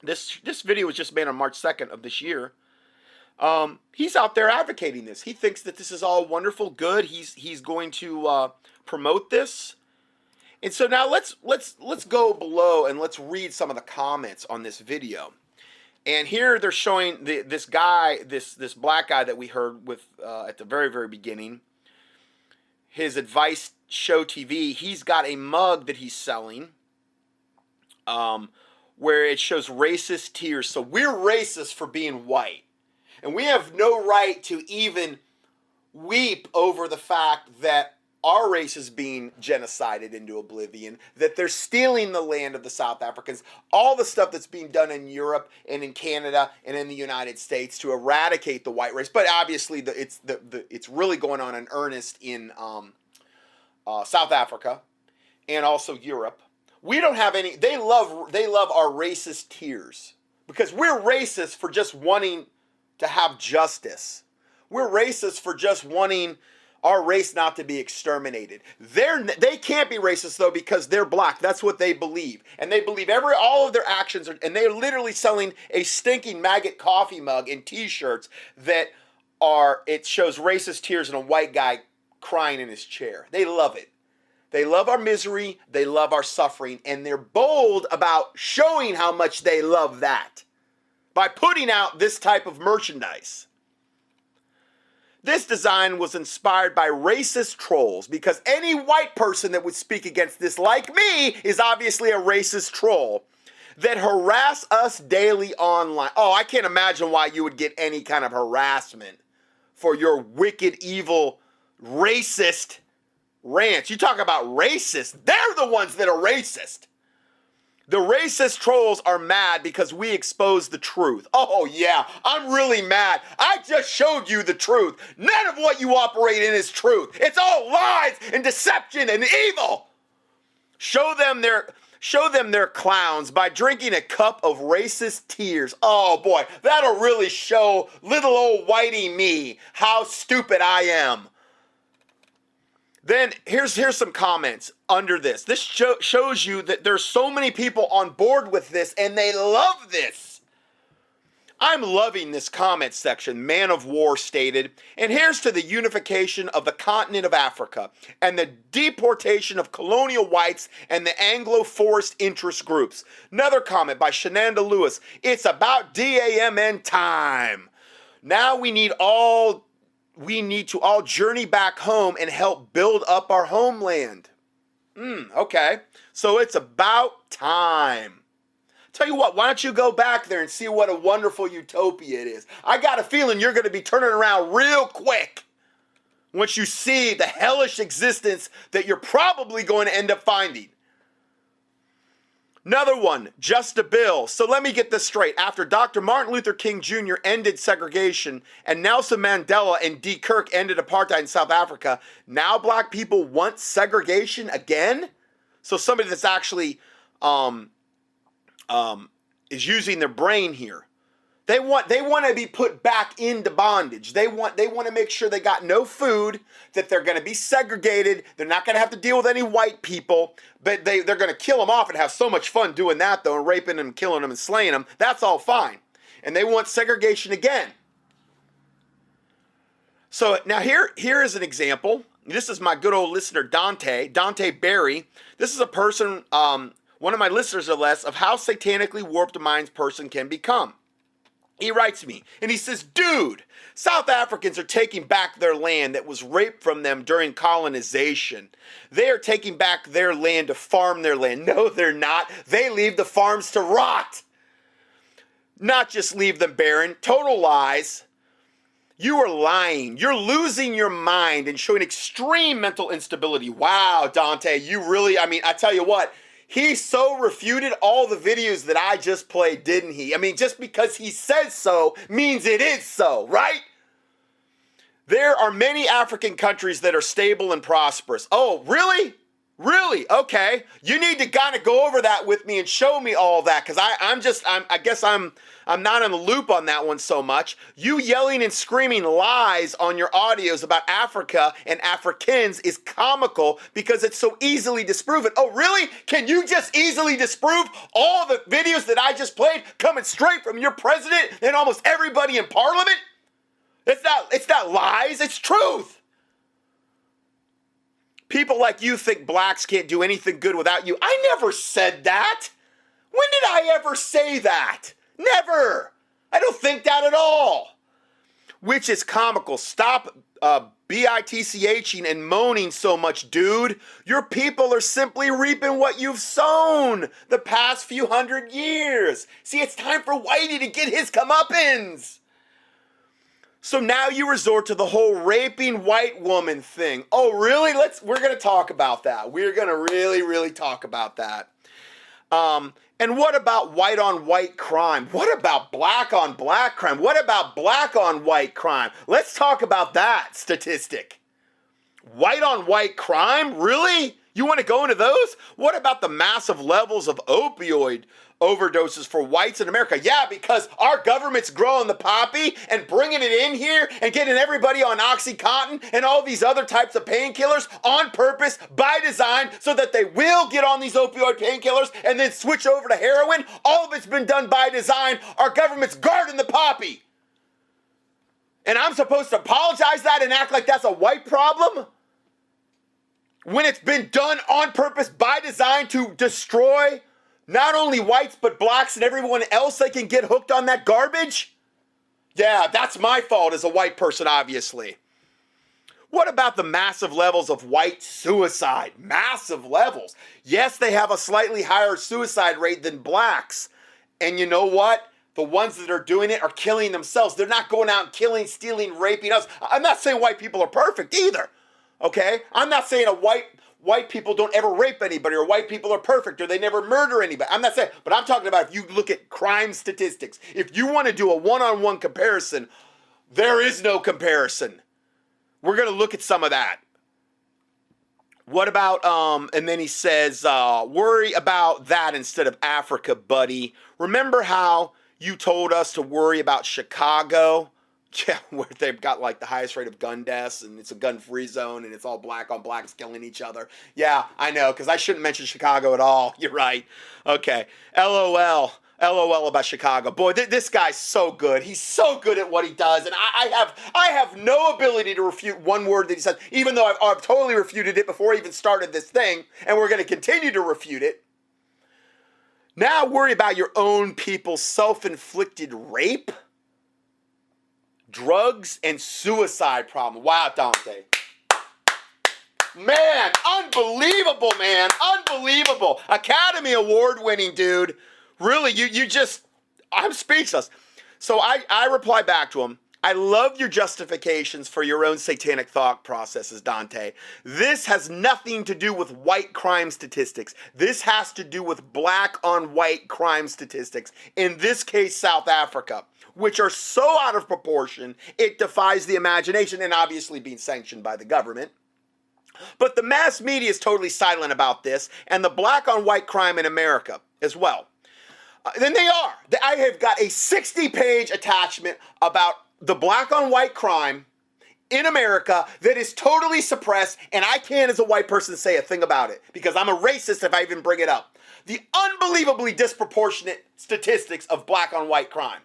this video was just made on March 2nd of this year. He's out there advocating this. He thinks that this is all wonderful, good. He's going to promote this. And so now let's go below and let's read some of the comments on this video. And here they're showing this guy, this black guy that we heard with at the very, very beginning. His Advice Show TV. He's got a mug that he's selling, where it shows racist tears. So we're racist for being white. And we have no right to even weep over the fact that our race is being genocided into oblivion, that they're stealing the land of the South Africans, all the stuff that's being done in Europe and in Canada and in the United States to eradicate the white race. But obviously, it's really going on in earnest in South Africa and also Europe. We don't have any. They love our racist tears because we're racist for just wanting to have justice. We're racist for just wanting our race not to be exterminated. They can't be racist though because they're black. That's what they believe, and they believe all of their actions are. And they're literally selling a stinking maggot coffee mug and T-shirts that are. It shows racist tears and a white guy crying in his chair. They love it. They love our misery. They love our suffering, and they're bold about showing how much they love that by putting out this type of merchandise. This design was inspired by racist trolls because any white person that would speak against this, like me, is obviously a racist troll that harass us daily online. Oh, I can't imagine why you would get any kind of harassment for your wicked, evil, racist rants. You talk about racist, they're the ones that are racist. The racist trolls are mad because we exposed the truth. Oh yeah, I'm really mad. I just showed you the truth. None of what you operate in is truth. It's all lies and deception and evil. Show them their clowns by drinking a cup of racist tears. Oh boy, that'll really show little old whitey me how stupid I am. Then here's some comments under this. This shows you that there's so many people on board with this and they love this. I'm loving this comment section. Man of War stated, and here's to the unification of the continent of Africa and the deportation of colonial whites and the Anglo forest interest groups. Another comment by Shenanda Lewis. It's about DAMN time. Now we need to all journey back home and help build up our homeland. Okay. So it's about time. Tell you what, why don't you go back there and see what a wonderful utopia it is. I got a feeling you're going to be turning around real quick once you see the hellish existence that you're probably going to end up finding. Another one, just a bill. So let me get this straight. After Dr. Martin Luther King Jr. ended segregation and Nelson Mandela and D. Kirk ended apartheid in South Africa, now black people want segregation again? So somebody that's actually is using their brain here. They want to be put back into bondage. They want to make sure they got no food, that they're going to be segregated. They're not going to have to deal with any white people, but they're going to kill them off and have so much fun doing that though, and raping them, killing them, and slaying them. That's all fine. And they want segregation again. So now here is an example. This is my good old listener Dante Berry. This is a person, one of my listeners or less, of how satanically warped a mind's person can become. He writes me, and he says, dude, South Africans are taking back their land that was raped from them during colonization. They are taking back their land to farm their land. No, they're not. They leave the farms to rot. Not just leave them barren. Total lies. You are lying. You're losing your mind and showing extreme mental instability. Wow, Dante, you really, I tell you what, he so refuted all the videos that I just played, didn't he? Just because he says so means it is so, right? There are many African countries that are stable and prosperous. Oh, really? Really? Okay. You need to kind of go over that with me and show me all that, because I guess I'm not in the loop on that one so much. You yelling and screaming lies on your audios about Africa and Africans is comical because it's so easily disproven. Oh, really? Can you just easily disprove all the videos that I just played coming straight from your president and almost everybody in parliament? It's not lies, it's truth. People like you think blacks can't do anything good without you. I never said that. When did I ever say that? Never. I don't think that at all. Which is comical. Stop bitching and moaning so much, dude. Your people are simply reaping what you've sown the past few hundred years. See, it's time for Whitey to get his comeuppance. So now you resort to the whole raping white woman thing. Oh, really? We're going to talk about that. We're going to really, really talk about that. And what about white on white crime? What about black on black crime? What about black on white crime? Let's talk about that statistic. White on white crime? Really? You want to go into those? What about the massive levels of opioid overdoses for whites in America? Yeah, because our government's growing the poppy and bringing it in here and getting everybody on OxyContin and all these other types of painkillers on purpose, by design, so that they will get on these opioid painkillers and then switch over to heroin. All of it's been done by design. Our government's guarding the poppy. And I'm supposed to apologize that and act like that's a white problem? When it's been done on purpose by design to destroy not only whites, but blacks and everyone else that can get hooked on that garbage? Yeah, that's my fault as a white person, obviously. What about the massive levels of white suicide? Massive levels. Yes, they have a slightly higher suicide rate than blacks. And you know what? The ones that are doing it are killing themselves. They're not going out and killing, stealing, raping us. I'm not saying white people are perfect either. Okay? I'm not saying a white white people don't ever rape anybody, or white people are perfect, or they never murder anybody. I'm not saying, but I'm talking about if you look at crime statistics. If you want to do a one-on-one comparison, there is no comparison. We're going to look at some of that. What about, and then he says, worry about that instead of Africa, buddy. Remember how you told us to worry about Chicago? Yeah, where they've got like the highest rate of gun deaths, and it's a gun-free zone, and it's all black on blacks killing each other. Yeah, I know, because I shouldn't mention Chicago at all. You're right. Okay. LOL. LOL about Chicago. Boy, this guy's so good. He's so good at what he does, and I have no ability to refute one word that he says, even though I've totally refuted it before I even started this thing, and we're going to continue to refute it. Now worry about your own people's self-inflicted rape, drugs, and suicide problem. Wow, Dante. Man, unbelievable, man. Unbelievable. Academy Award winning, dude. Really, you just, I'm speechless. So I reply back to him. I love your justifications for your own satanic thought processes, Dante. This has nothing to do with white crime statistics. This has to do with black on white crime statistics. In this case, South Africa, which are so out of proportion, it defies the imagination, and obviously being sanctioned by the government. But the mass media is totally silent about this, and the black on white crime in America as well. Then they are. I have got a 60-page attachment about the black on white crime in America that is totally suppressed, and I can't as a white person say a thing about it because I'm a racist if I even bring it up. The unbelievably disproportionate statistics of black on white crime.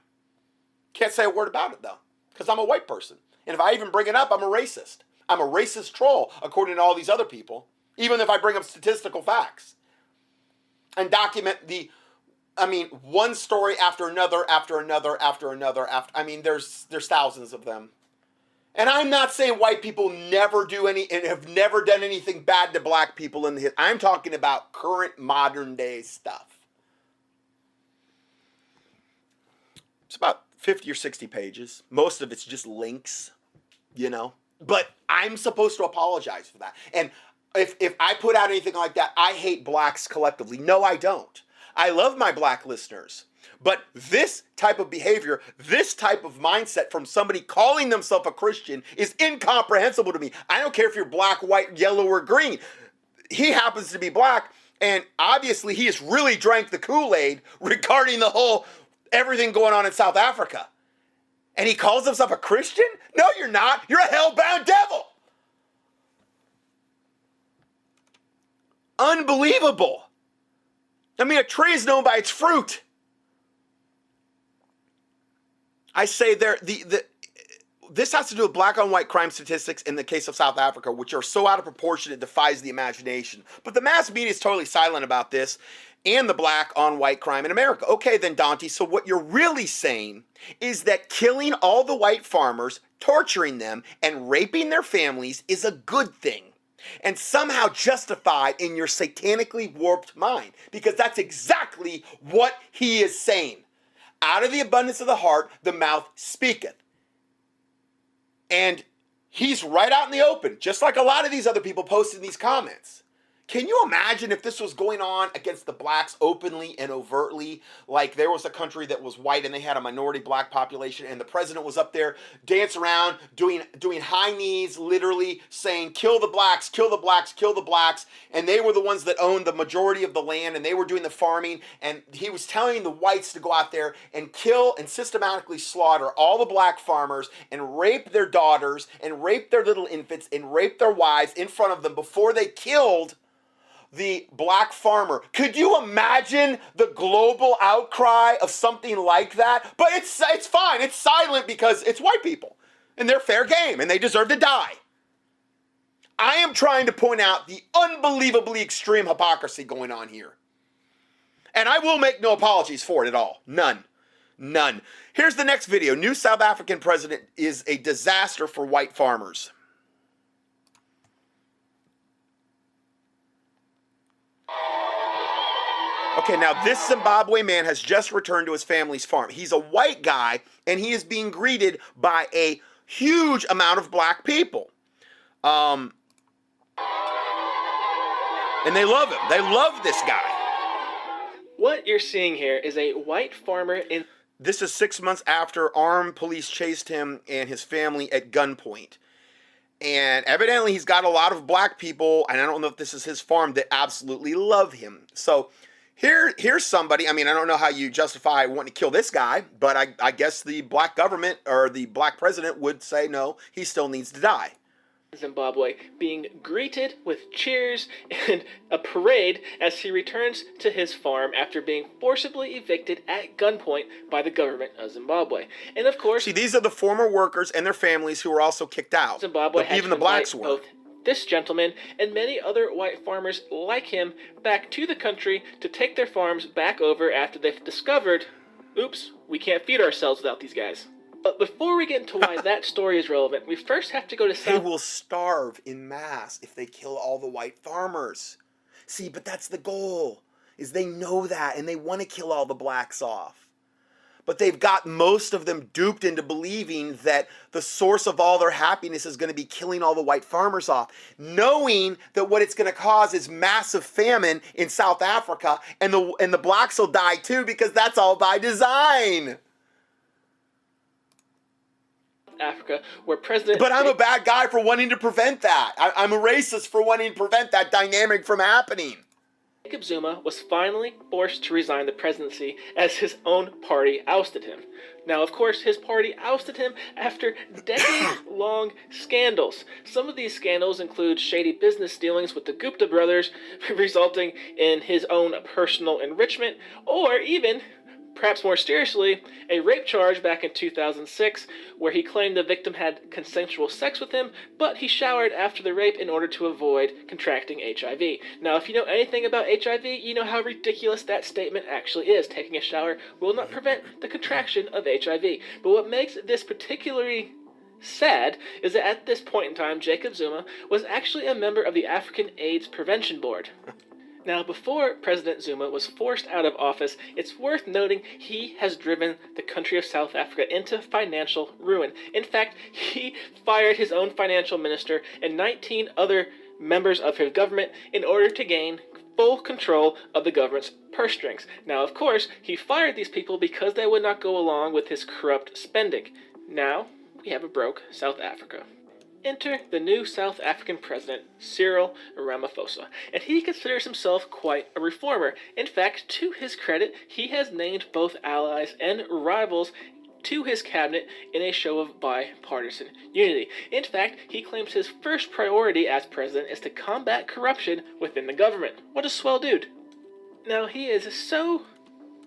Can't say a word about it though because I'm a white person. And if I even bring it up, I'm a racist. I'm a racist troll according to all these other people, even if I bring up statistical facts and document one story after another, there's thousands of them. And I'm not saying white people never do any and have never done anything bad to black people in the history. I'm talking about current modern day stuff. It's about 50 or 60 pages. Most of it's just links, But I'm supposed to apologize for that. And if I put out anything like that, I hate blacks collectively. No, I don't. I love my black listeners, but this type of behavior, this type of mindset from somebody calling themselves a Christian is incomprehensible to me. I don't care if you're black, white, yellow, or green. He happens to be black, and obviously he has really drank the Kool-Aid regarding the whole everything going on in South Africa. And he calls himself a Christian? No, you're not. You're a hell-bound devil. Unbelievable. A tree is known by its fruit. I say this has to do with black on white crime statistics in the case of South Africa, which are so out of proportion it defies the imagination. But the mass media is totally silent about this and the black on white crime in America. Okay, then, Dante, so what you're really saying is that killing all the white farmers, torturing them, and raping their families is a good thing. And somehow justified in your satanically warped mind. Because that's exactly what he is saying. Out of the abundance of the heart, the mouth speaketh. And he's right out in the open, just like a lot of these other people posted in these comments. Can you imagine if this was going on against the blacks openly and overtly? Like there was a country that was white and they had a minority black population and the president was up there dancing around doing high knees, literally saying, kill the blacks, kill the blacks, kill the blacks. And they were the ones that owned the majority of the land and they were doing the farming. And he was telling the whites to go out there and kill and systematically slaughter all the black farmers and rape their daughters and rape their little infants and rape their wives in front of them before they killed the black farmer. Could you imagine the global outcry of something like that? But it's fine. It's silent because it's white people and they're fair game and they deserve to die. I am trying to point out the unbelievably extreme hypocrisy going on here. And I will make no apologies for it at all. None. Here's the next video. New South African president is a disaster for white farmers. Okay, now this Zimbabwe man has just returned to his family's farm. He's a white guy, and he is being greeted by a huge amount of black people. And they love him. They love this guy. What you're seeing here is a white farmer in... This is 6 months after armed police chased him and his family at gunpoint. And evidently he's got a lot of black people, and I don't know if this is his farm, that absolutely love him. So here's somebody, I mean, I don't know how you justify wanting to kill this guy, but I guess the black government or the black president would say no, he still needs to die. Zimbabwe being greeted with cheers and a parade as he returns to his farm after being forcibly evicted at gunpoint by the government of Zimbabwe. And of course... See, these are the former workers and their families who were also kicked out. Zimbabwe Even the blacks were. Both this gentleman and many other white farmers like him back to the country to take their farms back over after they've discovered, oops, we can't feed ourselves without these guys. But before we get into why that story is relevant, we first have to go to South... They will starve in mass if they kill all the white farmers. See, but that's the goal, is they know that, and they want to kill all the blacks off. But they've got most of them duped into believing that the source of all their happiness is going to be killing all the white farmers off, knowing that what it's going to cause is massive famine in South Africa, and the blacks will die too, because that's all by design. Africa, where President... But I'm a bad guy for wanting to prevent that. I'm a racist for wanting to prevent that dynamic from happening. Jacob Zuma was finally forced to resign the presidency as his own party ousted him. Now, of course, his party ousted him after decades-long scandals. Some of these scandals include shady business dealings with the Gupta brothers, resulting in his own personal enrichment, or even... perhaps more seriously, a rape charge back in 2006 where he claimed the victim had consensual sex with him, but he showered after the rape in order to avoid contracting HIV. Now, if you know anything about HIV, you know how ridiculous that statement actually is. Taking a shower will not prevent the contraction of HIV. But what makes this particularly sad is that at this point in time, Jacob Zuma was actually a member of the African AIDS Prevention Board. Now, before President Zuma was forced out of office, it's worth noting he has driven the country of South Africa into financial ruin. In fact, he fired his own financial minister and 19 other members of his government in order to gain full control of the government's purse strings. Now, of course, he fired these people because they would not go along with his corrupt spending. Now, we have a broke South Africa. Enter the new South African president, Cyril Ramaphosa, and he considers himself quite a reformer. In fact, to his credit, he has named both allies and rivals to his cabinet in a show of bipartisan unity. In fact, he claims his first priority as president is to combat corruption within the government. What a swell dude. Now, he is so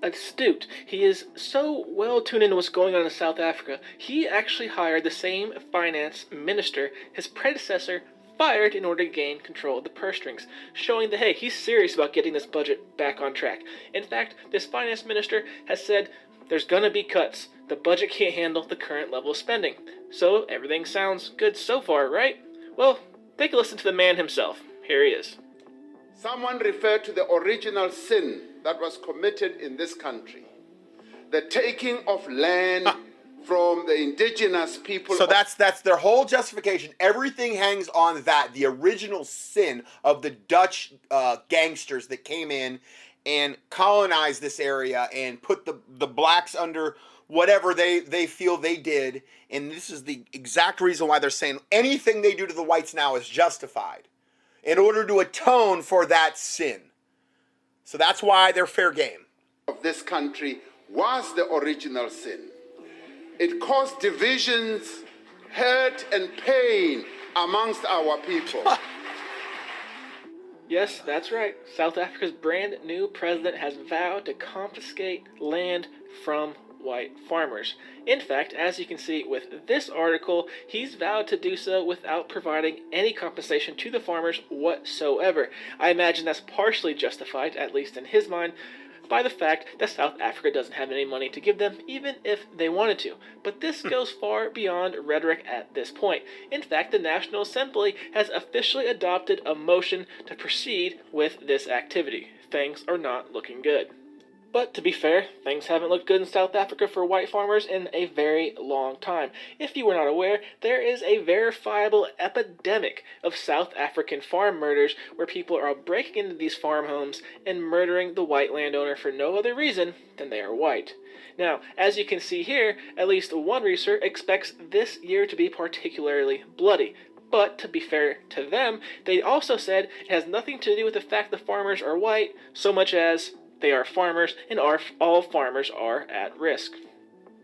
astute. He is so well tuned into what's going on in South Africa. He actually hired the same finance minister his predecessor fired in order to gain control of the purse strings, showing that, hey, he's serious about getting this budget back on track. In fact, this finance minister has said there's gonna be cuts. The budget can't handle the current level of spending. So everything sounds good so far, right? Well, take a listen to the man himself. Here he is. Someone referred to the original sin that was committed in this country, the taking of land from the indigenous people. So that's their whole justification. Everything hangs on that, the original sin of the Dutch gangsters that came in and colonized this area and put the blacks under whatever they feel they did. And this is the exact reason why they're saying anything they do to the whites now is justified in order to atone for that sin. So that's why they're fair game. Of this country was the original sin. It caused divisions, hurt, and pain amongst our people. Yes, that's right. South Africa's brand new president has vowed to confiscate land from white farmers. In fact, as you can see with this article, he's vowed to do so without providing any compensation to the farmers whatsoever. I imagine that's partially justified, at least in his mind, by the fact that South Africa doesn't have any money to give them, even if they wanted to. But this goes far beyond rhetoric at this point. In fact, the National Assembly has officially adopted a motion to proceed with this activity. Things are not looking good. But to be fair, things haven't looked good in South Africa for white farmers in a very long time. If you were not aware, there is a verifiable epidemic of South African farm murders where people are breaking into these farm homes and murdering the white landowner for no other reason than they are white. Now, as you can see here, at least one researcher expects this year to be particularly bloody. But to be fair to them, they also said it has nothing to do with the fact the farmers are white so much as they are farmers, and all farmers are at risk.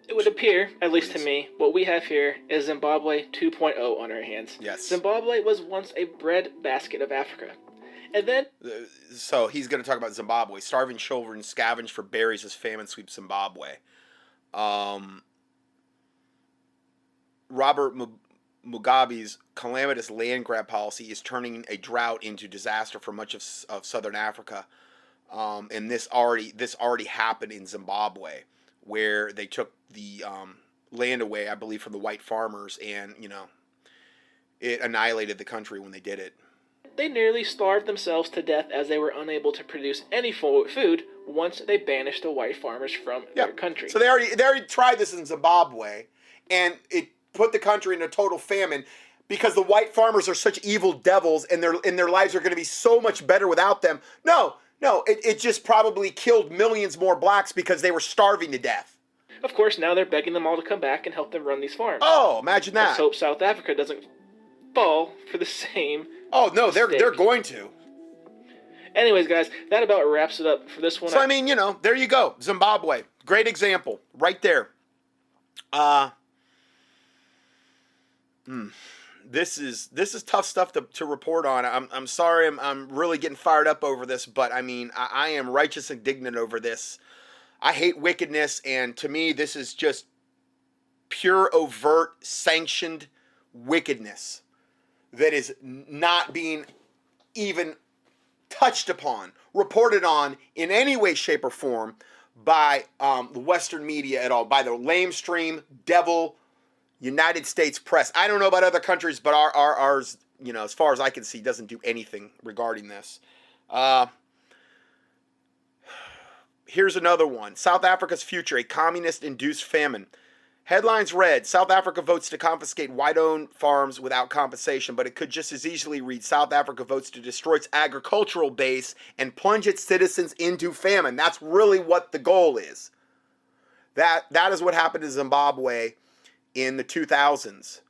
It would appear, at least to me, what we have here is Zimbabwe 2.0 on our hands. Yes. Zimbabwe was once a breadbasket of Africa. And then... So he's going to talk about Zimbabwe. Starving children scavenge for berries as famine sweeps Zimbabwe. Robert Mugabe's calamitous land grab policy is turning a drought into disaster for much of southern Africa. And this already happened in Zimbabwe, where they took the land away, I believe, from the white farmers, and it annihilated the country when they did it. They nearly starved themselves to death as they were unable to produce any food once they banished the white farmers from their country. So they already tried this in Zimbabwe, and it put the country in a total famine because the white farmers are such evil devils, and their lives are going to be so much better without them. No, it just probably killed millions more blacks because they were starving to death. Of course, now they're begging them all to come back and help them run these farms. Oh, imagine that. Let's hope South Africa doesn't fall for the same no, they're going to. Anyways, guys, that about wraps it up for this one. So, I mean, there you go. Zimbabwe. Great example. Right there. This is tough stuff to report on. I'm sorry. I'm really getting fired up over this, but I mean, I am righteous indignant over this. I hate wickedness, and to me, this is just pure, overt, sanctioned wickedness that is not being even touched upon, reported on in any way, shape, or form by the Western media at all, by the lamestream, devil, United States press. I don't know about other countries, but ours, as far as I can see, doesn't do anything regarding this. Here's another one. South Africa's future, a communist-induced famine. Headlines read, South Africa votes to confiscate white-owned farms without compensation, but it could just as easily read, South Africa votes to destroy its agricultural base and plunge its citizens into famine. That's really what the goal is. That is what happened to Zimbabwe in the 2000s.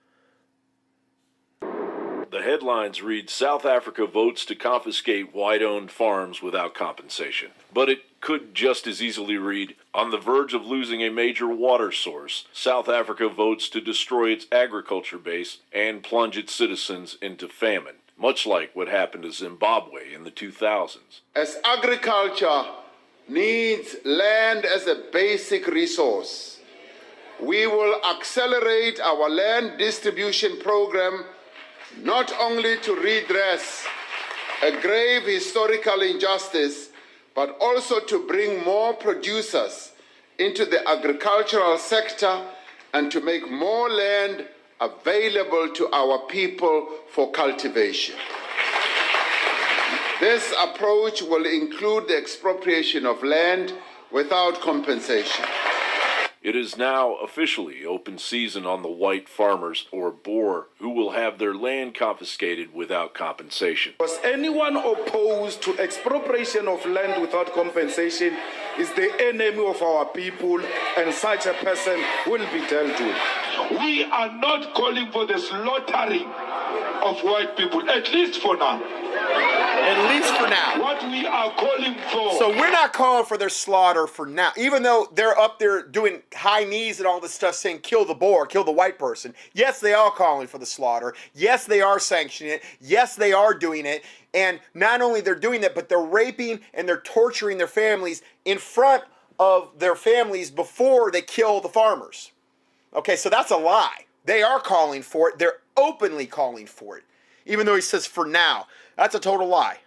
The headlines read, South Africa votes to confiscate white-owned farms without compensation. But it could just as easily read, on the verge of losing a major water source, South Africa votes to destroy its agriculture base and plunge its citizens into famine, much like what happened to Zimbabwe in the 2000s. As agriculture needs land as a basic resource, we will accelerate our land distribution program not only to redress a grave historical injustice, but also to bring more producers into the agricultural sector and to make more land available to our people for cultivation. This approach will include the expropriation of land without compensation. It is now officially open season on the white farmers, or Boer, who will have their land confiscated without compensation. Was anyone opposed to expropriation of land without compensation is the enemy of our people, and such a person will be dealt with. We are not calling for the slaughtering of white people, at least for now. At least for now. What we are calling for. So we're not calling for their slaughter for now. Even though they're up there doing high knees and all this stuff saying kill the Boer, kill the white person. Yes, they are calling for the slaughter. Yes, they are sanctioning it. Yes, they are doing it. And not only they're doing that, but they're raping and they're torturing their families in front of their families before they kill the farmers. Okay, so that's a lie. They are calling for it. They're openly calling for it. Even though he says for now. That's a total lie.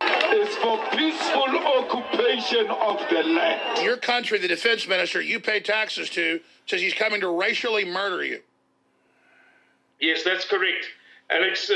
It's for peaceful occupation of the land. Your country, the defense minister you pay taxes to, says he's coming to racially murder you. Yes, that's correct. Alex,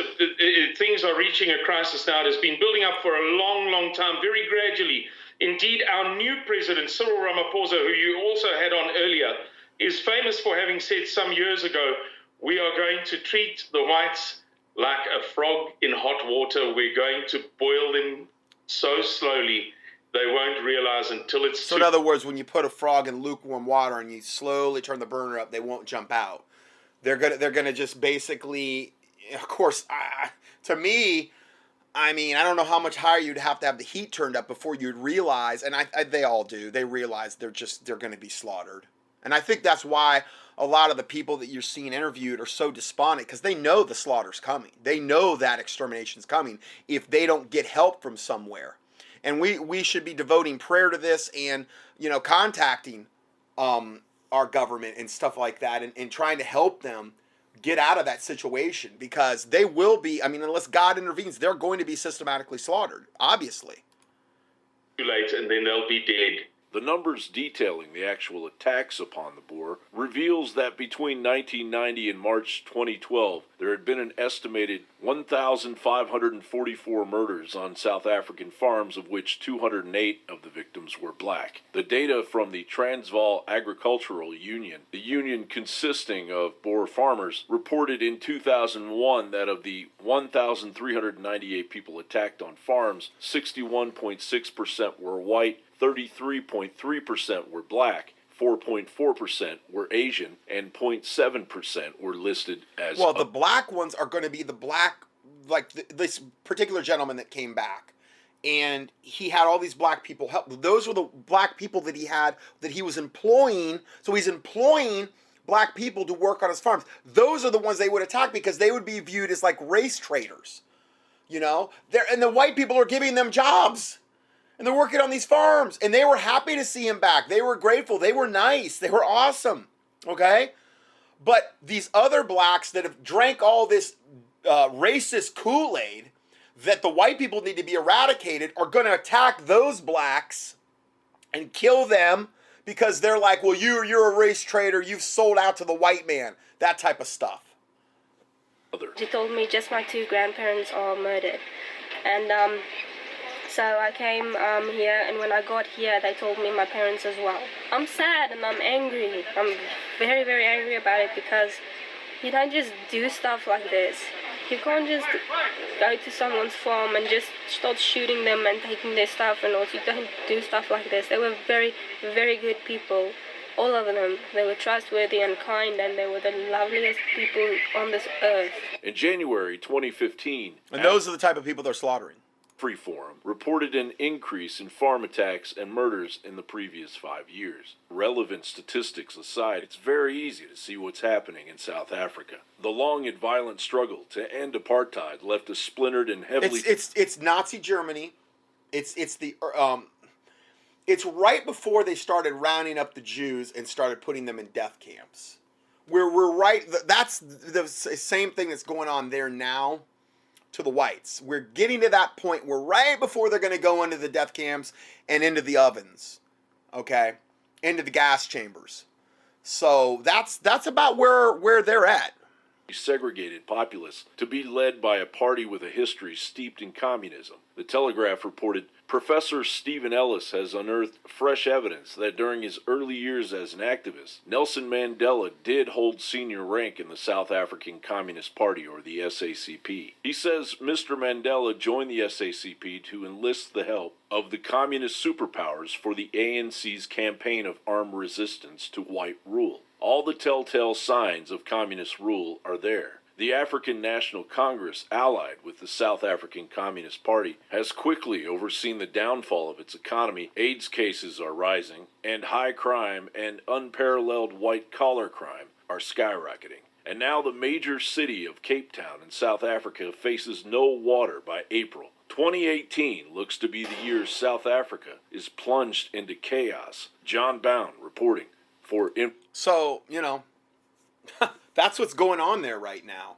things are reaching a crisis now. It has been building up for a long, long time, very gradually. Indeed, our new president, Cyril Ramaphosa, who you also had on earlier, is famous for having said some years ago, we are going to treat the whites like a frog in hot water. We're going to boil them so slowly they won't realize until it's So in other words, when you put a frog in lukewarm water and you slowly turn the burner up, they won't jump out. They're gonna just basically, of course, to me, I mean, I don't know how much higher you'd have to have the heat turned up before you'd realize, and they all do. They realize they're going to be slaughtered, and I think that's why a lot of the people that you're seeing interviewed are so despondent, because they know the slaughter's coming. They know that extermination's coming if they don't get help from somewhere, and we should be devoting prayer to this and contacting our government and stuff like that, and trying to help them get out of that situation, because they will be, I mean, unless God intervenes, they're going to be systematically slaughtered, obviously. Too late, and then they'll be dead. The numbers detailing the actual attacks upon the Boer reveals that between 1990 and March 2012, there had been an estimated 1,544 murders on South African farms, of which 208 of the victims were black. The data from the Transvaal Agricultural Union, the union consisting of Boer farmers, reported in 2001 that of the 1,398 people attacked on farms, 61.6% were white, 33.3% were black, 4.4% were Asian, and 0.7% were listed as... Well, the black ones are going to be the black, like this particular gentleman that came back, and he had all these black people help. Those were the black people that he was employing. So he's employing black people to work on his farms. Those are the ones they would attack, because they would be viewed as like race traitors, and the white people are giving them jobs. And they're working on these farms, and they were happy to see him back. They were grateful. They were nice. They were awesome. Okay? But these other blacks that have drank all this racist Kool-Aid that the white people need to be eradicated are going to attack those blacks and kill them, because they're like, well, you're a race traitor. You've sold out to the white man. That type of stuff. She told me just my two grandparents are murdered. And so I came here, and when I got here, they told me my parents as well. I'm sad and I'm angry. I'm very, very angry about it, because you don't just do stuff like this. You can't just go to someone's farm and just start shooting them and taking their stuff and all. You don't do stuff like this. They were very, very good people. All of them. They were trustworthy and kind, and they were the loveliest people on this earth. In January 2015... And those are the type of people they're slaughtering. Freeforum reported an increase in farm attacks and murders in the previous 5 years. Relevant statistics aside, it's very easy to see what's happening in South Africa. The long and violent struggle to end apartheid left a splintered and heavily... It's Nazi Germany. It's right before they started rounding up the Jews and started putting them in death camps. We're right... That's the same thing that's going on there now to the whites. We're getting to that point where right before they're going to go into the death camps and into the ovens, okay, into the gas chambers. So that's about where they're at. Segregated populace to be led by a party with a history steeped in communism. The Telegraph reported Professor Stephen Ellis has unearthed fresh evidence that during his early years as an activist, Nelson Mandela did hold senior rank in the South African Communist Party, or the SACP. He says Mr. Mandela joined the SACP to enlist the help of the communist superpowers for the ANC's campaign of armed resistance to white rule. All the telltale signs of communist rule are there. The African National Congress, allied with the South African Communist Party, has quickly overseen the downfall of its economy. AIDS cases are rising, and high crime and unparalleled white-collar crime are skyrocketing. And now the major city of Cape Town in South Africa faces no water by April. 2018 looks to be the year South Africa is plunged into chaos. John Bound reporting for... So, that's what's going on there right now.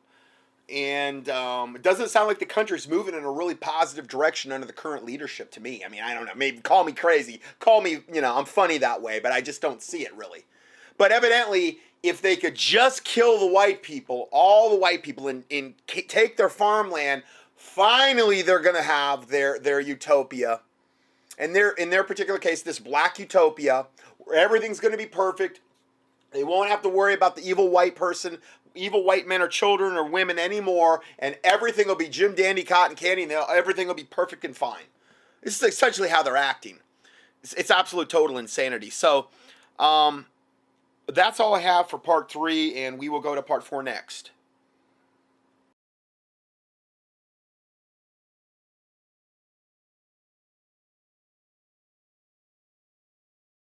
And it doesn't sound like the country's moving in a really positive direction under the current leadership to me. I mean, I don't know. Maybe call me crazy. Call me, I'm funny that way, but I just don't see it really. But evidently, if they could just kill the white people, all the white people, and take their farmland, finally they're going to have their utopia. in their particular case, this black utopia where everything's going to be perfect. They won't have to worry about the evil white person, evil white men or children or women anymore, and everything will be Jim Dandy cotton candy, and everything will be perfect and fine. This is essentially how they're acting. It's absolute total insanity. So that's all I have for part 3, and we will go to part 4 next.